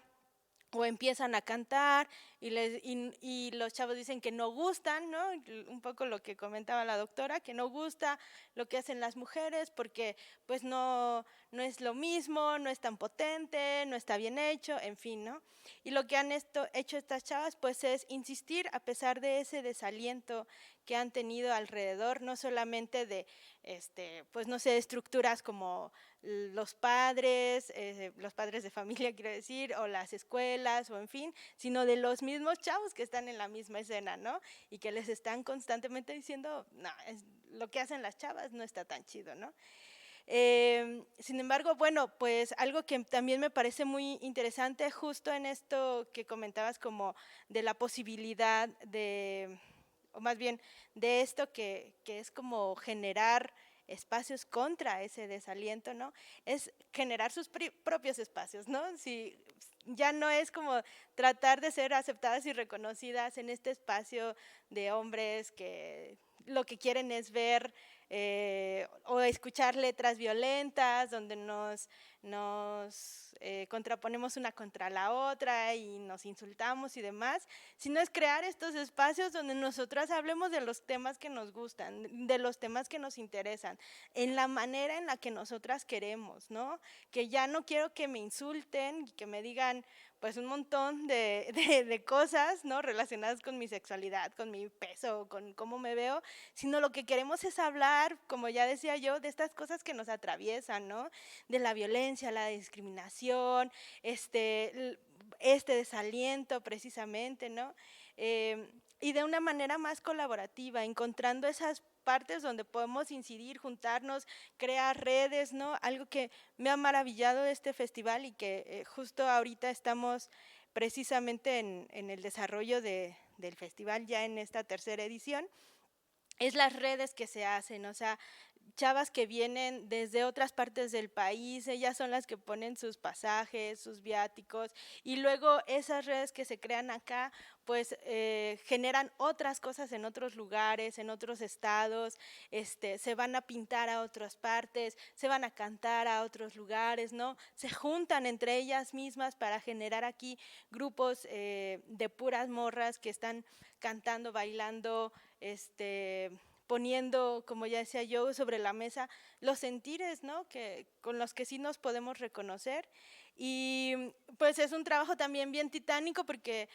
o empiezan a cantar y los chavos dicen que no gustan, ¿no? Un poco lo que comentaba la doctora, que no gusta lo que hacen las mujeres porque pues no es lo mismo, no es tan potente, no está bien hecho, en fin, ¿no? Y lo que han hecho estas chavas pues es insistir a pesar de ese desaliento que han tenido alrededor, no solamente de, pues no sé, estructuras como los padres de familia, quiero decir, o las escuelas, o en fin, sino de los mismos chavos que están en la misma escena, ¿no? Y que les están constantemente diciendo, no, lo que hacen las chavas no está tan chido, ¿no? Sin embargo, bueno, pues algo que también me parece muy interesante justo en esto que comentabas como de la posibilidad de, o más bien de esto que es como generar espacios contra ese desaliento, ¿no? Es generar sus propios espacios, ¿no? Si ya no es como tratar de ser aceptadas y reconocidas en este espacio de hombres que lo que quieren es ver o escuchar letras violentas donde nos contraponemos una contra la otra y nos insultamos y demás, sino es crear estos espacios donde nosotras hablemos de los temas que nos gustan, de los temas que nos interesan, en la manera en la que nosotras queremos, ¿no? Que ya no quiero que me insulten, que me digan pues un montón de cosas, ¿no? Relacionadas con mi sexualidad, con mi peso, con cómo me veo, sino lo que queremos es hablar, como ya decía yo, de estas cosas que nos atraviesan, ¿no? De la violencia, la discriminación, este desaliento precisamente, ¿no? Y de una manera más colaborativa, encontrando esas partes donde podemos incidir, juntarnos, crear redes, ¿no? Algo que me ha maravillado de este festival y que justo ahorita estamos precisamente en el desarrollo del festival ya en esta tercera edición, es las redes que se hacen, o sea, chavas que vienen desde otras partes del país, ellas son las que ponen sus pasajes, sus viáticos, y luego esas redes que se crean acá, pues generan otras cosas en otros lugares, en otros estados, se van a pintar a otras partes, se van a cantar a otros lugares, ¿no? Se juntan entre ellas mismas para generar aquí grupos de puras morras que están cantando, bailando, poniendo, como ya decía yo, sobre la mesa los sentires, ¿no? Con los que sí nos podemos reconocer. Y pues es un trabajo también bien titánico porque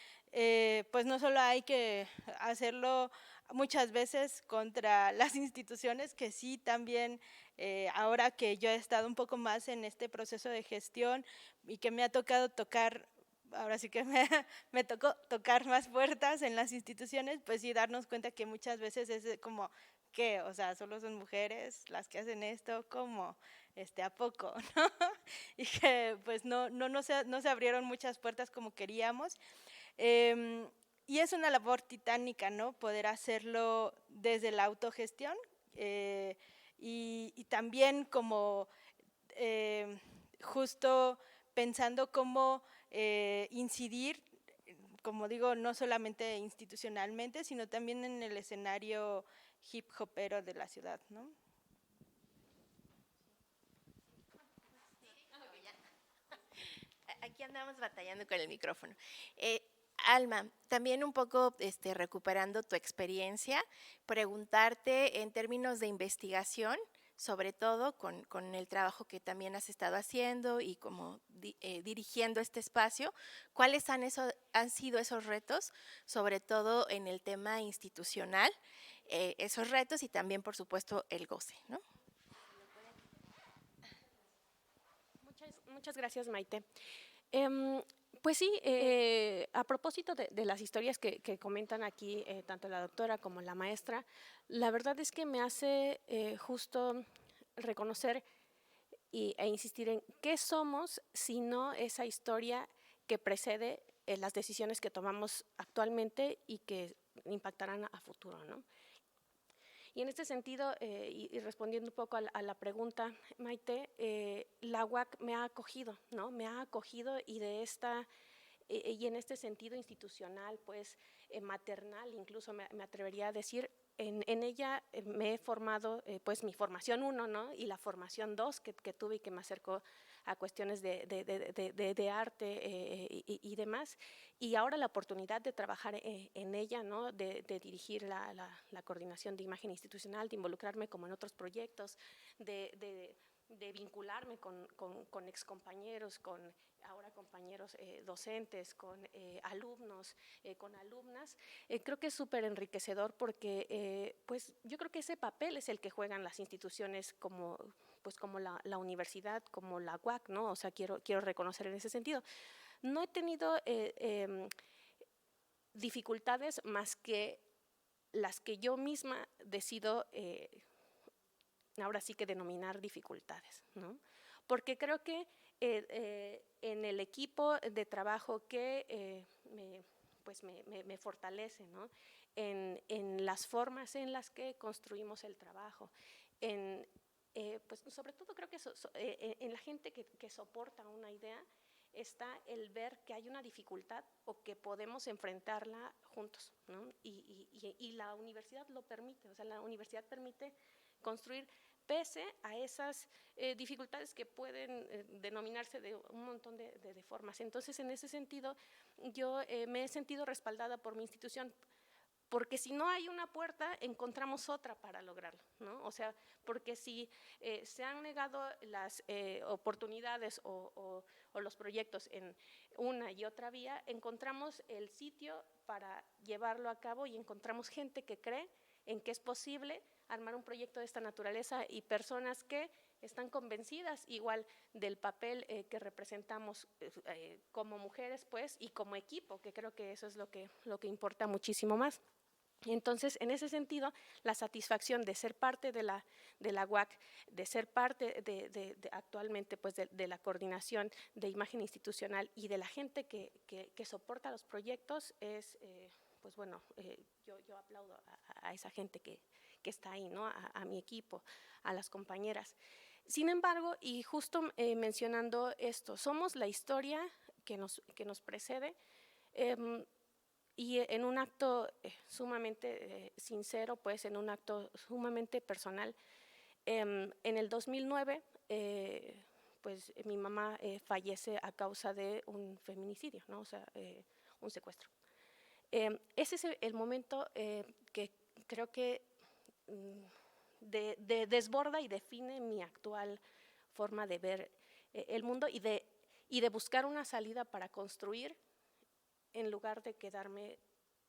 pues no solo hay que hacerlo muchas veces contra las instituciones, que sí también ahora que yo he estado un poco más en este proceso de gestión y que me ha tocado tocar, ahora sí que me tocó tocar más puertas en las instituciones, pues sí darnos cuenta que muchas veces es como que, o sea, solo son mujeres las que hacen esto, como ¿a poco? ¿No? Y que pues no se abrieron muchas puertas como queríamos. Y es una labor titánica, ¿no? Poder hacerlo desde la autogestión y también como justo pensando cómo incidir, como digo, no solamente institucionalmente, sino también en el escenario hip hopero de la ciudad, ¿no? Aquí andamos batallando con el micrófono. Alma, también un poco recuperando tu experiencia, preguntarte en términos de investigación, sobre todo con el trabajo que también has estado haciendo y como dirigiendo este espacio, ¿cuáles han sido esos retos, sobre todo en el tema institucional, esos retos y también, por supuesto, el goce, ¿no? Muchas gracias, Maite. Pues sí, a propósito de las historias que comentan aquí, tanto la doctora como la maestra, la verdad es que me hace justo reconocer e insistir en qué somos, sino esa historia que precede las decisiones que tomamos actualmente y que impactarán a futuro, ¿no? Y en este sentido, y respondiendo un poco a la pregunta, Maite, la UAC me ha acogido, ¿no? Me ha acogido y y en este sentido institucional, pues maternal, incluso me atrevería a decir, en ella me he formado, pues mi formación 1, ¿no? Y la formación 2 que tuve y que me acercó a cuestiones de arte y demás. Y ahora la oportunidad de trabajar en ella, ¿no? De dirigir la coordinación de imagen institucional, de involucrarme como en otros proyectos, de vincularme con excompañeros, con ahora compañeros docentes, con alumnos, con alumnas. Creo que es súper enriquecedor porque pues yo creo que ese papel es el que juegan las instituciones como la universidad, como la UAC, ¿no? O sea, quiero reconocer en ese sentido. No he tenido dificultades más que las que yo misma decido ahora sí que denominar dificultades, ¿no? Porque creo que en el equipo de trabajo que me fortalece, ¿no? En las formas en las que construimos el trabajo, pues sobre todo creo que en la gente que soporta una idea está el ver que hay una dificultad o que podemos enfrentarla juntos, ¿no? Y la universidad lo permite, o sea, la universidad permite construir pese a esas dificultades que pueden denominarse de un montón de formas. Entonces, en ese sentido, yo me he sentido respaldada por mi institución, porque si no hay una puerta, encontramos otra para lograrlo, ¿no? O sea, porque si se han negado las oportunidades o los proyectos en una y otra vía, encontramos el sitio para llevarlo a cabo y encontramos gente que cree en que es posible armar un proyecto de esta naturaleza y personas que están convencidas igual del papel que representamos como mujeres, pues, y como equipo, que creo que eso es lo que importa muchísimo más. Entonces, en ese sentido, la satisfacción de ser parte de la UAC, de ser parte actualmente pues, de la coordinación de imagen institucional y de la gente que soporta los proyectos es pues bueno, yo aplaudo a esa gente que está ahí, ¿no? A mi equipo, a las compañeras. Sin embargo, y justo mencionando esto, somos la historia que nos precede, y en un acto sumamente sincero, pues en un acto sumamente personal. En el 2009, pues mi mamá fallece a causa de un feminicidio, ¿no? O sea, un secuestro. Ese es el momento que creo que desborda y define mi actual forma de ver el mundo y de buscar una salida para construir en lugar de quedarme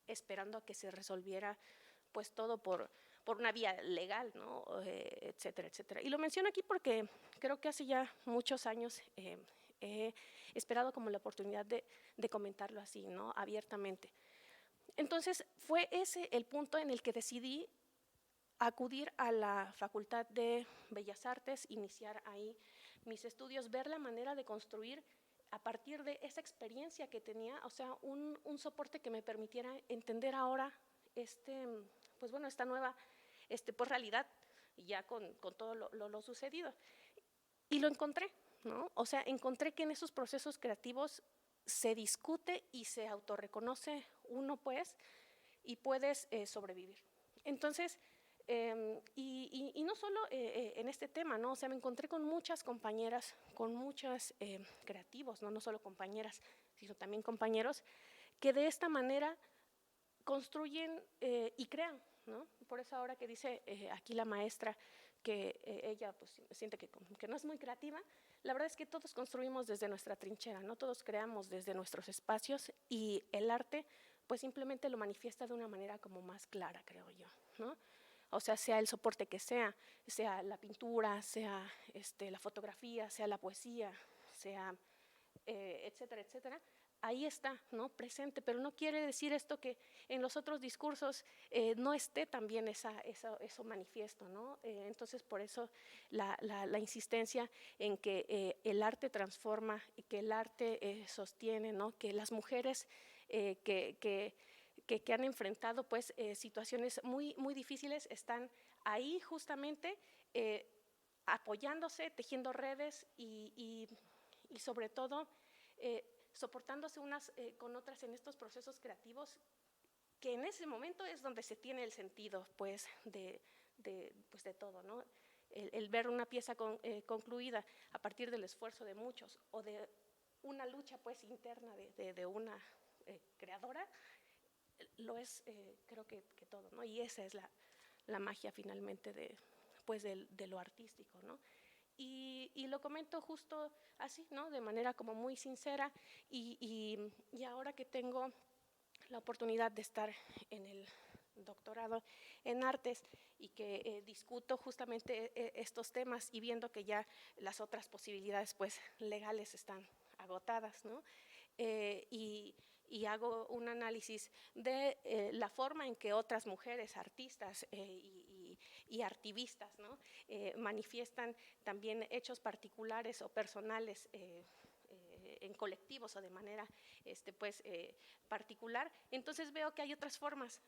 esperando a que se resolviera pues todo por una vía legal, ¿no? Etcétera, etcétera. Y lo menciono aquí porque creo que hace ya muchos años he esperado como la oportunidad de comentarlo así, ¿no? Abiertamente. Entonces fue ese el punto en el que decidí acudir a la Facultad de Bellas Artes, iniciar ahí mis estudios, ver la manera de construir a partir de esa experiencia que tenía, o sea, un soporte que me permitiera entender ahora pues bueno, esta nueva pues realidad, ya con todo lo sucedido. Y lo encontré, ¿no? O sea, encontré que en esos procesos creativos se discute y se autorreconoce uno, pues, y puedes sobrevivir. Entonces, y no solo en este tema, ¿no? O sea, me encontré con muchas compañeras, con muchos creativos, ¿no? No solo compañeras, sino también compañeros, que de esta manera construyen y crean, ¿no? Por eso ahora que dice aquí la maestra que ella pues, siente que no es muy creativa, la verdad es que todos construimos desde nuestra trinchera, ¿no? Todos creamos desde nuestros espacios y el arte pues simplemente lo manifiesta de una manera como más clara, creo yo, ¿no? O sea el soporte que sea la pintura, sea la fotografía, sea la poesía, sea etcétera, etcétera, ahí está, ¿no? Presente, pero no quiere decir esto que en los otros discursos no esté también eso manifiesto, ¿no? Entonces, por eso la insistencia en que el arte transforma y que el arte sostiene, ¿no? Que las mujeres que han enfrentado pues, situaciones muy, muy difíciles están ahí justamente apoyándose, tejiendo redes y sobre todo soportándose unas con otras en estos procesos creativos, que en ese momento es donde se tiene el sentido pues, de todo, ¿no? El ver una pieza concluida a partir del esfuerzo de muchos o de una lucha pues, interna de una creadora, lo es creo que todo, ¿no? Y esa es la magia finalmente pues, de lo artístico, ¿no? Y lo comento justo así, ¿no? De manera como muy sincera y ahora que tengo la oportunidad de estar en el doctorado en artes y que discuto justamente estos temas y viendo que ya las otras posibilidades pues legales están agotadas, ¿no? Y hago un análisis de la forma en que otras mujeres artistas y artivistas, ¿no? Manifiestan también hechos particulares o personales en colectivos o de manera pues, particular. Entonces veo que hay otras formas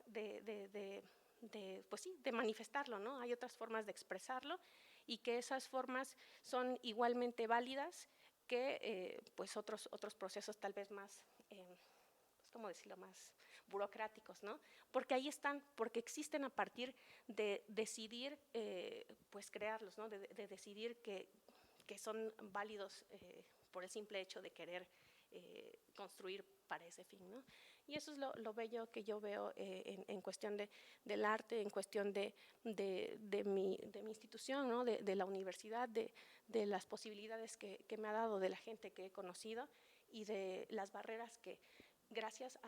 pues sí, de manifestarlo, ¿no? Hay otras formas de expresarlo y que esas formas son igualmente válidas que pues otros procesos tal vez más, pues, ¿cómo decirlo?, más burocráticos, ¿no? Porque ahí están, porque existen a partir de decidir, pues crearlos, ¿no? De decidir que son válidos por el simple hecho de querer construir para ese fin, ¿no? Y eso es lo bello que yo veo en cuestión del arte, en cuestión de mi institución, ¿no? De la universidad, de las posibilidades que me ha dado, de la gente que he conocido y de las barreras que gracias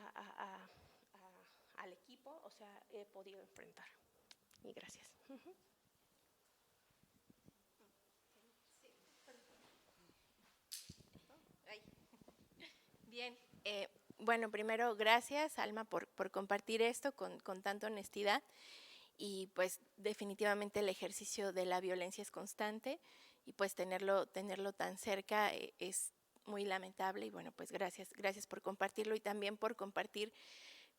al equipo, o sea, he podido enfrentar. Y gracias. Bien, bueno, primero gracias Alma por compartir esto con tanta honestidad y pues definitivamente el ejercicio de la violencia es constante y pues tenerlo tan cerca es muy lamentable y bueno, pues gracias por compartirlo y también por compartir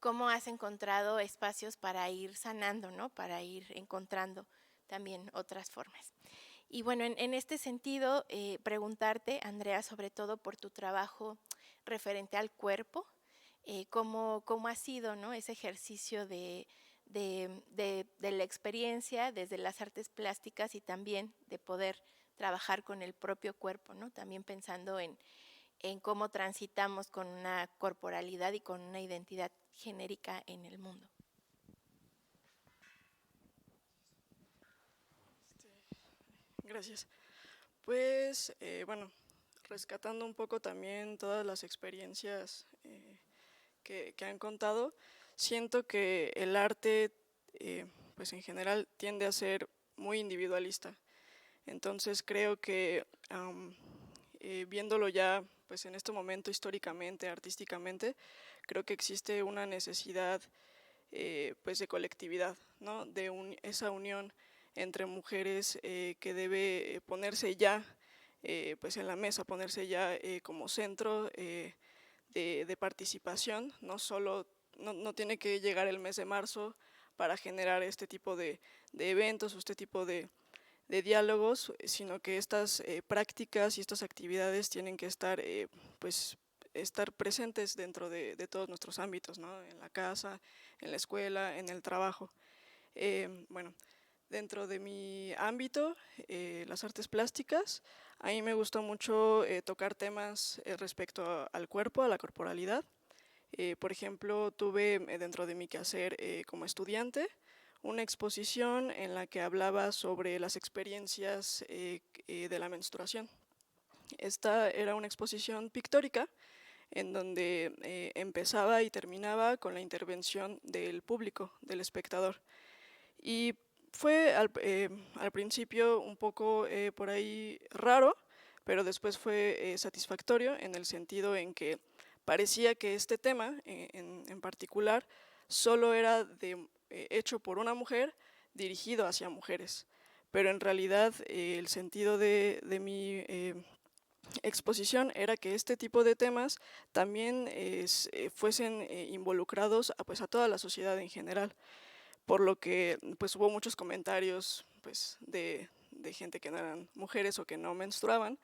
cómo has encontrado espacios para ir sanando, ¿no? Para ir encontrando también otras formas. Y bueno, en este sentido, preguntarte, Andrea, sobre todo por tu trabajo referente al cuerpo, cómo ha sido, ¿no? Ese ejercicio de la experiencia desde las artes plásticas y también de poder trabajar con el propio cuerpo, ¿no? También pensando en cómo transitamos con una corporalidad y con una identidad genérica en el mundo. Gracias. Pues, bueno, rescatando un poco también todas las experiencias que han contado, siento que el arte, pues en general, tiende a ser muy individualista. Entonces creo que viéndolo ya, pues en este momento históricamente, artísticamente, creo que existe una necesidad, pues de colectividad, ¿no? De esa unión entre mujeres que debe ponerse ya, pues en la mesa, ponerse ya como centro de participación, no tiene que llegar el mes de marzo para generar este tipo de eventos o este tipo de diálogos, sino que estas prácticas y estas actividades tienen que estar, pues, estar presentes dentro de todos nuestros ámbitos, ¿no? En la casa, en la escuela, en el trabajo. Bueno, dentro de mi ámbito, las artes plásticas, a mí me gusta mucho tocar temas respecto al cuerpo, a la corporalidad. Por ejemplo, tuve dentro de mi quehacer como estudiante una exposición en la que hablaba sobre las experiencias de la menstruación. Esta era una exposición pictórica en donde empezaba y terminaba con la intervención del público, del espectador. Y fue al principio un poco por ahí raro, pero después fue satisfactorio en el sentido en que parecía que este tema en particular solo era hecho por una mujer dirigido hacia mujeres, pero en realidad el sentido de mi exposición era que este tipo de temas también fuesen involucrados pues, a toda la sociedad en general, por lo que pues hubo muchos comentarios pues de gente que no eran mujeres o que no menstruaban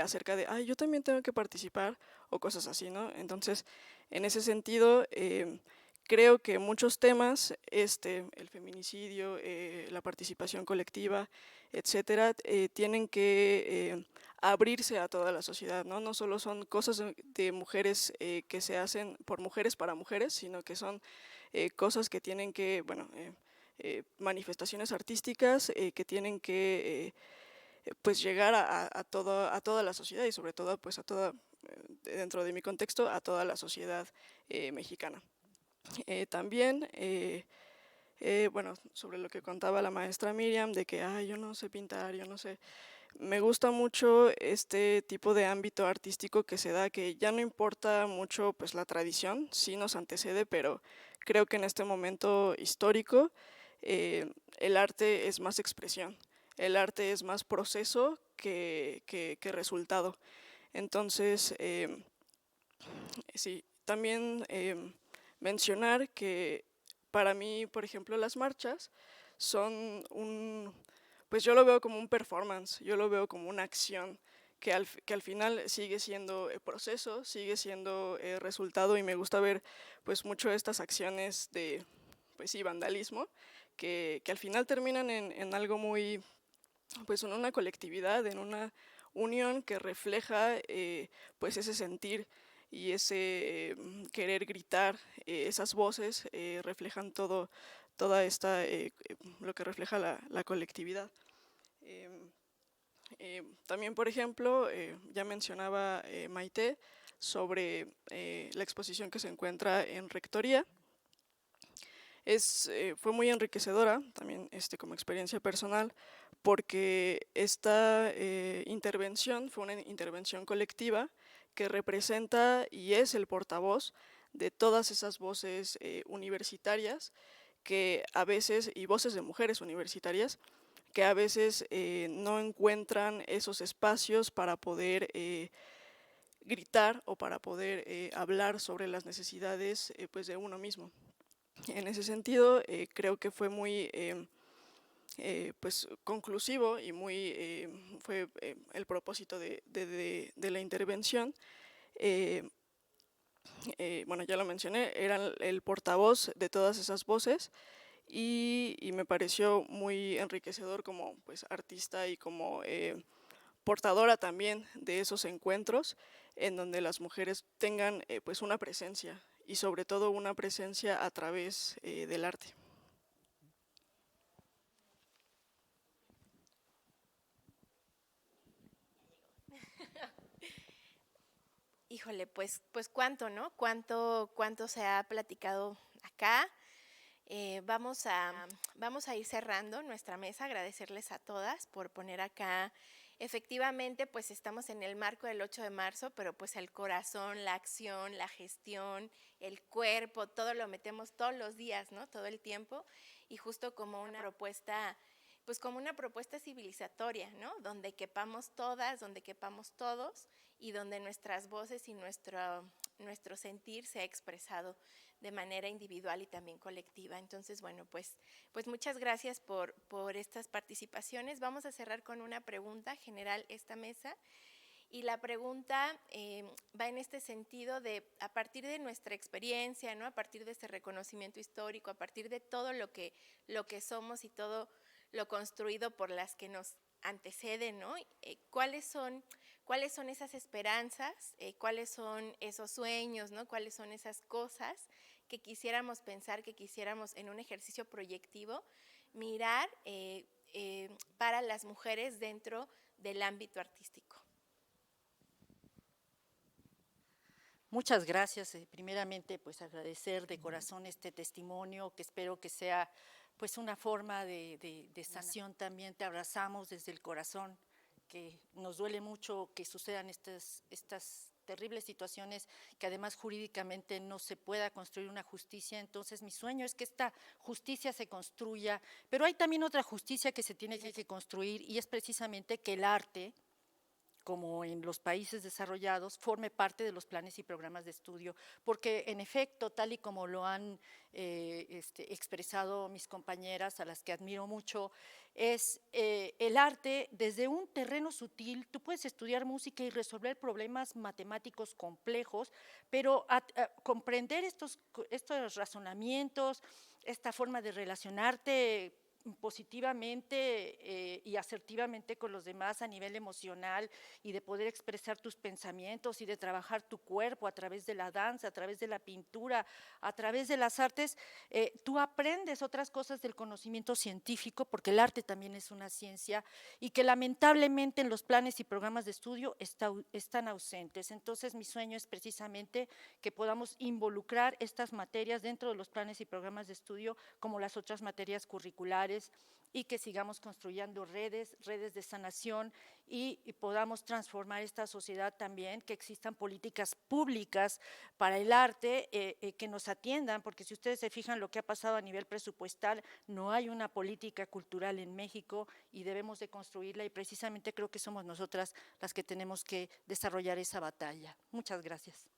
acerca de, ay, yo también tengo que participar o cosas así, ¿no? Entonces, en ese sentido, creo que muchos temas, el feminicidio, la participación colectiva, etcétera, tienen que abrirse a toda la sociedad, ¿no? No solo son cosas de mujeres que se hacen por mujeres para mujeres, sino que son cosas que tienen que, bueno, manifestaciones artísticas que tienen que pues llegar a toda la sociedad y sobre todo pues a toda, dentro de mi contexto, a toda la sociedad mexicana. También, bueno, sobre lo que contaba la maestra Miriam, de que, yo no sé pintar, yo no sé, me gusta mucho este tipo de ámbito artístico que se da, que ya no importa mucho pues la tradición, sí nos antecede, pero creo que en este momento histórico el arte es más expresión, el arte es más proceso que resultado. Entonces, sí, también mencionar que para mí, por ejemplo, las marchas son pues yo lo veo como un performance, yo lo veo como una acción que al final sigue siendo proceso, sigue siendo resultado, y me gusta ver pues mucho estas acciones de, pues sí, vandalismo, que al final terminan en algo muy, pues en una colectividad, en una unión que refleja pues ese sentir y ese querer gritar, esas voces reflejan toda esta, lo que refleja la colectividad. También, por ejemplo, ya mencionaba Maite sobre la exposición que se encuentra en Rectoría. Fue muy enriquecedora también como experiencia personal, porque esta intervención fue una intervención colectiva que representa y es el portavoz de todas esas voces universitarias que a veces, y voces de mujeres universitarias, que a veces no encuentran esos espacios para poder gritar o para poder hablar sobre las necesidades pues de uno mismo. En ese sentido, creo que fue muy pues conclusivo y fue el propósito de la intervención. Bueno, ya lo mencioné, era el portavoz de todas esas voces y me pareció muy enriquecedor como pues artista y como portadora también de esos encuentros en donde las mujeres tengan pues una presencia y sobre todo una presencia a través del arte. Híjole, pues cuánto, ¿no? Cuánto se ha platicado acá. Vamos a ir cerrando nuestra mesa, agradecerles a todas por poner acá. Efectivamente, pues estamos en el marco del 8 de marzo, pero pues el corazón, la acción, la gestión, el cuerpo, todo lo metemos todos los días, ¿no? Todo el tiempo, y justo como una propuesta, pues como una propuesta civilizatoria, ¿no? Donde quepamos todas, donde quepamos todos, y donde nuestras voces y nuestro sentir se ha expresado de manera individual y también colectiva. Entonces, bueno, pues muchas gracias por estas participaciones. Vamos a cerrar con una pregunta general esta mesa, y la pregunta va en este sentido de, a partir de nuestra experiencia, ¿no? A partir de este reconocimiento histórico, a partir de todo lo que somos y todo lo construido por las que nos anteceden, ¿no? ¿Cuáles son esas esperanzas? ¿Cuáles son esos sueños, ¿no? ¿Cuáles son esas cosas que quisiéramos pensar, que quisiéramos en un ejercicio proyectivo mirar para las mujeres dentro del ámbito artístico? Muchas gracias. Primeramente, pues agradecer de corazón este testimonio, que espero que sea pues una forma de sanación también. Te abrazamos desde el corazón, que nos duele mucho que sucedan estas terribles situaciones, que además jurídicamente no se pueda construir una justicia. Entonces mi sueño es que esta justicia se construya, pero hay también otra justicia que se tiene que construir, y es precisamente que el arte, como en los países desarrollados, forme parte de los planes y programas de estudio, porque en efecto, tal y como lo han expresado mis compañeras, a las que admiro mucho, es el arte desde un terreno sutil. Tú puedes estudiar música y resolver problemas matemáticos complejos, pero comprender estos razonamientos, esta forma de relacionarte positivamente y asertivamente con los demás a nivel emocional, y de poder expresar tus pensamientos y de trabajar tu cuerpo a través de la danza, a través de la pintura, a través de las artes, tú aprendes otras cosas del conocimiento científico, porque el arte también es una ciencia, y que lamentablemente en los planes y programas de estudio están ausentes. Entonces mi sueño es precisamente que podamos involucrar estas materias dentro de los planes y programas de estudio como las otras materias curriculares, y que sigamos construyendo redes de sanación, y podamos transformar esta sociedad también, que existan políticas públicas para el arte que nos atiendan, porque si ustedes se fijan lo que ha pasado a nivel presupuestal, no hay una política cultural en México, y debemos de construirla, y precisamente creo que somos nosotras las que tenemos que desarrollar esa batalla. Muchas gracias.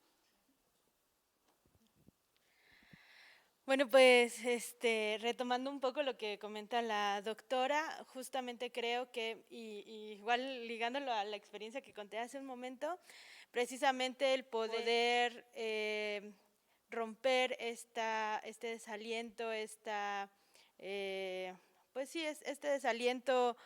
Bueno, pues retomando un poco lo que comenta la doctora, justamente creo que, y igual ligándolo a la experiencia que conté hace un momento, precisamente el poder romper este desaliento, pues sí, este desaliento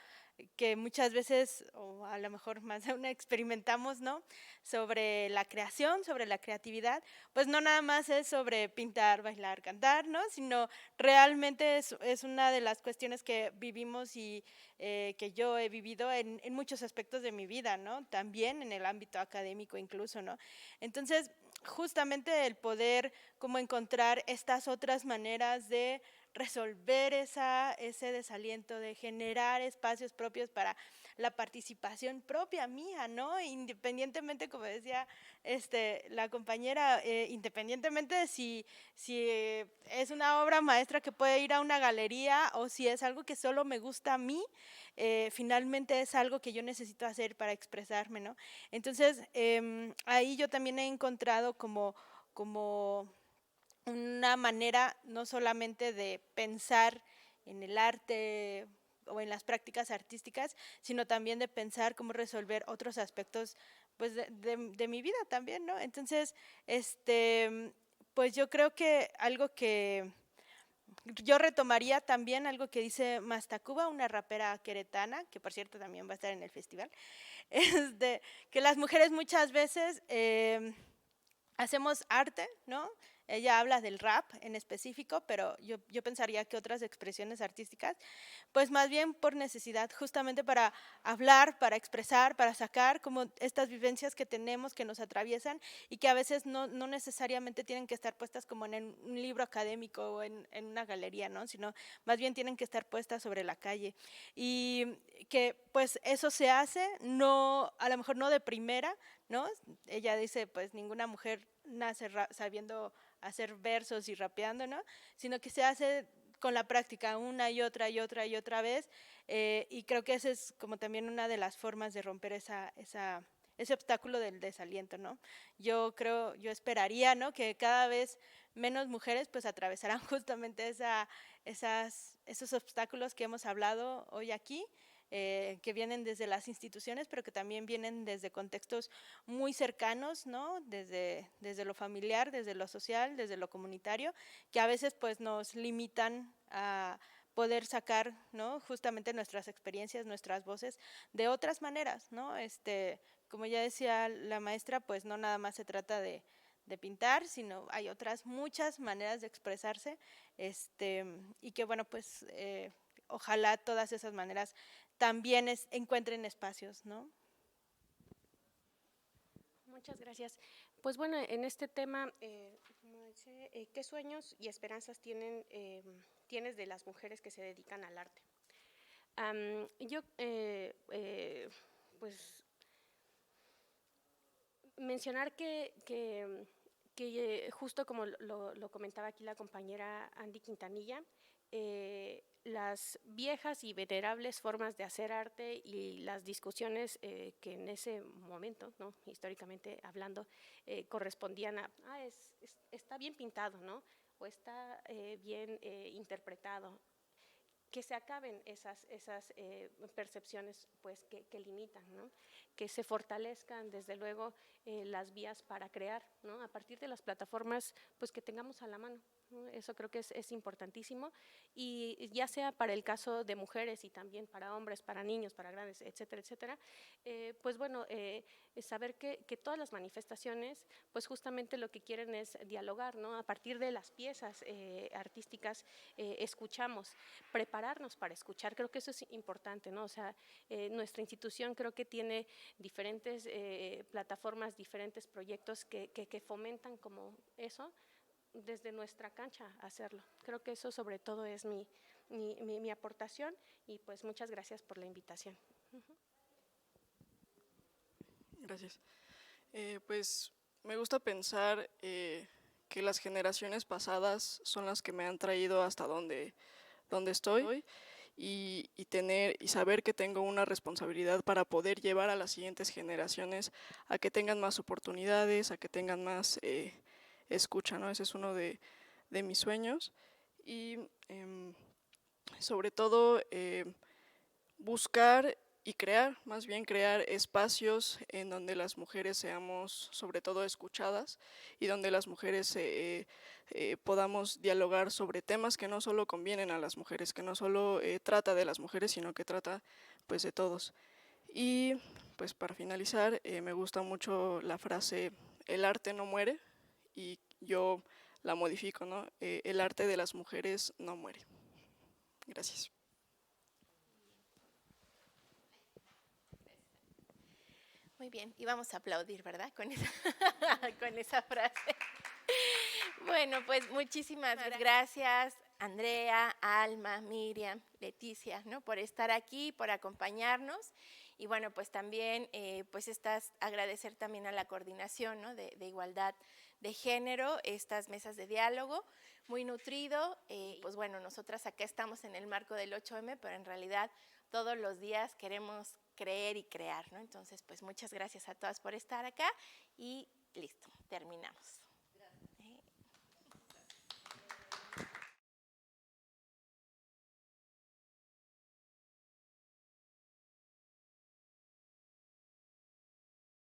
que muchas veces, o a lo mejor más de una, experimentamos, ¿no? Sobre la creación, sobre la creatividad, pues no nada más es sobre pintar, bailar, cantar, ¿no? Sino realmente es una de las cuestiones que vivimos y que yo he vivido en muchos aspectos de mi vida, ¿no? También en el ámbito académico incluso, ¿no? Entonces, justamente el poder como encontrar estas otras maneras de resolver ese desaliento, de generar espacios propios para la participación propia mía, ¿no? Independientemente, como decía la compañera, independientemente de si es una obra maestra que puede ir a una galería o si es algo que solo me gusta a mí, finalmente es algo que yo necesito hacer para expresarme, ¿no? Entonces, ahí yo también he encontrado como una manera no solamente de pensar en el arte o en las prácticas artísticas, sino también de pensar cómo resolver otros aspectos pues de mi vida también, ¿no? Entonces, pues yo creo que algo que yo retomaría también algo que dice Mastacuba, una rapera queretana, que por cierto también va a estar en el festival, que las mujeres muchas veces hacemos arte, ¿no? Ella habla del rap en específico, pero yo pensaría que otras expresiones artísticas, pues más bien por necesidad, justamente para hablar, para expresar, para sacar como estas vivencias que tenemos, que nos atraviesan y que a veces no necesariamente tienen que estar puestas como en un libro académico o en una galería, ¿no? Sino más bien tienen que estar puestas sobre la calle. Y que pues eso se hace, no, a lo mejor no de primera, ¿no? Ella dice, pues ninguna mujer nace sabiendo hacer versos y rapeando, ¿no? Sino que se hace con la práctica una y otra y otra y otra vez, y creo que esa es como también una de las formas de romper ese obstáculo del desaliento, ¿no? Yo esperaría, ¿no? Que cada vez menos mujeres pues atravesarán justamente esos obstáculos que hemos hablado hoy aquí, que vienen desde las instituciones, pero que también vienen desde contextos muy cercanos, ¿no? Desde lo familiar, desde lo social, desde lo comunitario, que a veces pues nos limitan a poder sacar, ¿no? Justamente nuestras experiencias, nuestras voces de otras maneras, ¿no? Como ya decía la maestra, pues no nada más se trata de pintar, sino hay otras muchas maneras de expresarse, y que bueno, pues ojalá todas esas maneras también encuentren espacios, ¿no? Muchas gracias. Pues bueno, en este tema, como dice, ¿qué sueños y esperanzas tienes de las mujeres que se dedican al arte? Yo, pues, mencionar que justo como lo comentaba aquí la compañera Andy Quintanilla, las viejas y venerables formas de hacer arte y las discusiones que en ese momento, ¿no? Históricamente hablando, correspondían a, está bien pintado, ¿no? O está bien interpretado. Que se acaben esas percepciones pues, que limitan, ¿no? Que se fortalezcan desde luego las vías para crear, ¿no? A partir de las plataformas pues, que tengamos a la mano, ¿no? Eso creo que es importantísimo, y ya sea para el caso de mujeres y también para hombres, para niños, para grandes, etcétera, etcétera, pues bueno, saber que todas las manifestaciones pues justamente lo que quieren es dialogar, ¿no? A partir de las piezas artísticas escuchamos, prepararnos para escuchar, creo que eso es importante, ¿no? O sea, nuestra institución creo que tiene diferentes plataformas, diferentes proyectos que fomentan como eso, desde nuestra cancha hacerlo. Creo que eso sobre todo es mi aportación, y pues muchas gracias por la invitación. Gracias. Pues me gusta pensar que las generaciones pasadas son las que me han traído hasta donde estoy, y saber que tengo una responsabilidad para poder llevar a las siguientes generaciones a que tengan más oportunidades, a que tengan más escucha, ¿no? Ese es uno de mis sueños, y sobre todo buscar y crear, más bien crear espacios en donde las mujeres seamos sobre todo escuchadas, y donde las mujeres podamos dialogar sobre temas que no solo convienen a las mujeres, que no solo trata de las mujeres, sino que trata pues de todos. Y pues para finalizar, me gusta mucho la frase "el arte no muere", y yo la modifico, ¿no? El arte de las mujeres no muere. Gracias. Muy bien, y vamos a aplaudir, ¿verdad? Con esa, con esa frase. Bueno, pues muchísimas gracias, Andrea, Alma, Miriam, Leticia, ¿no? Por estar aquí, por acompañarnos. Y bueno, pues también pues agradecer también a la coordinación, ¿no? de igualdad de género, estas mesas de diálogo, muy nutrido. Pues bueno, nosotras acá estamos en el marco del 8M, pero en realidad todos los días queremos creer y crear, ¿no? Entonces, pues muchas gracias a todas por estar acá y listo, terminamos.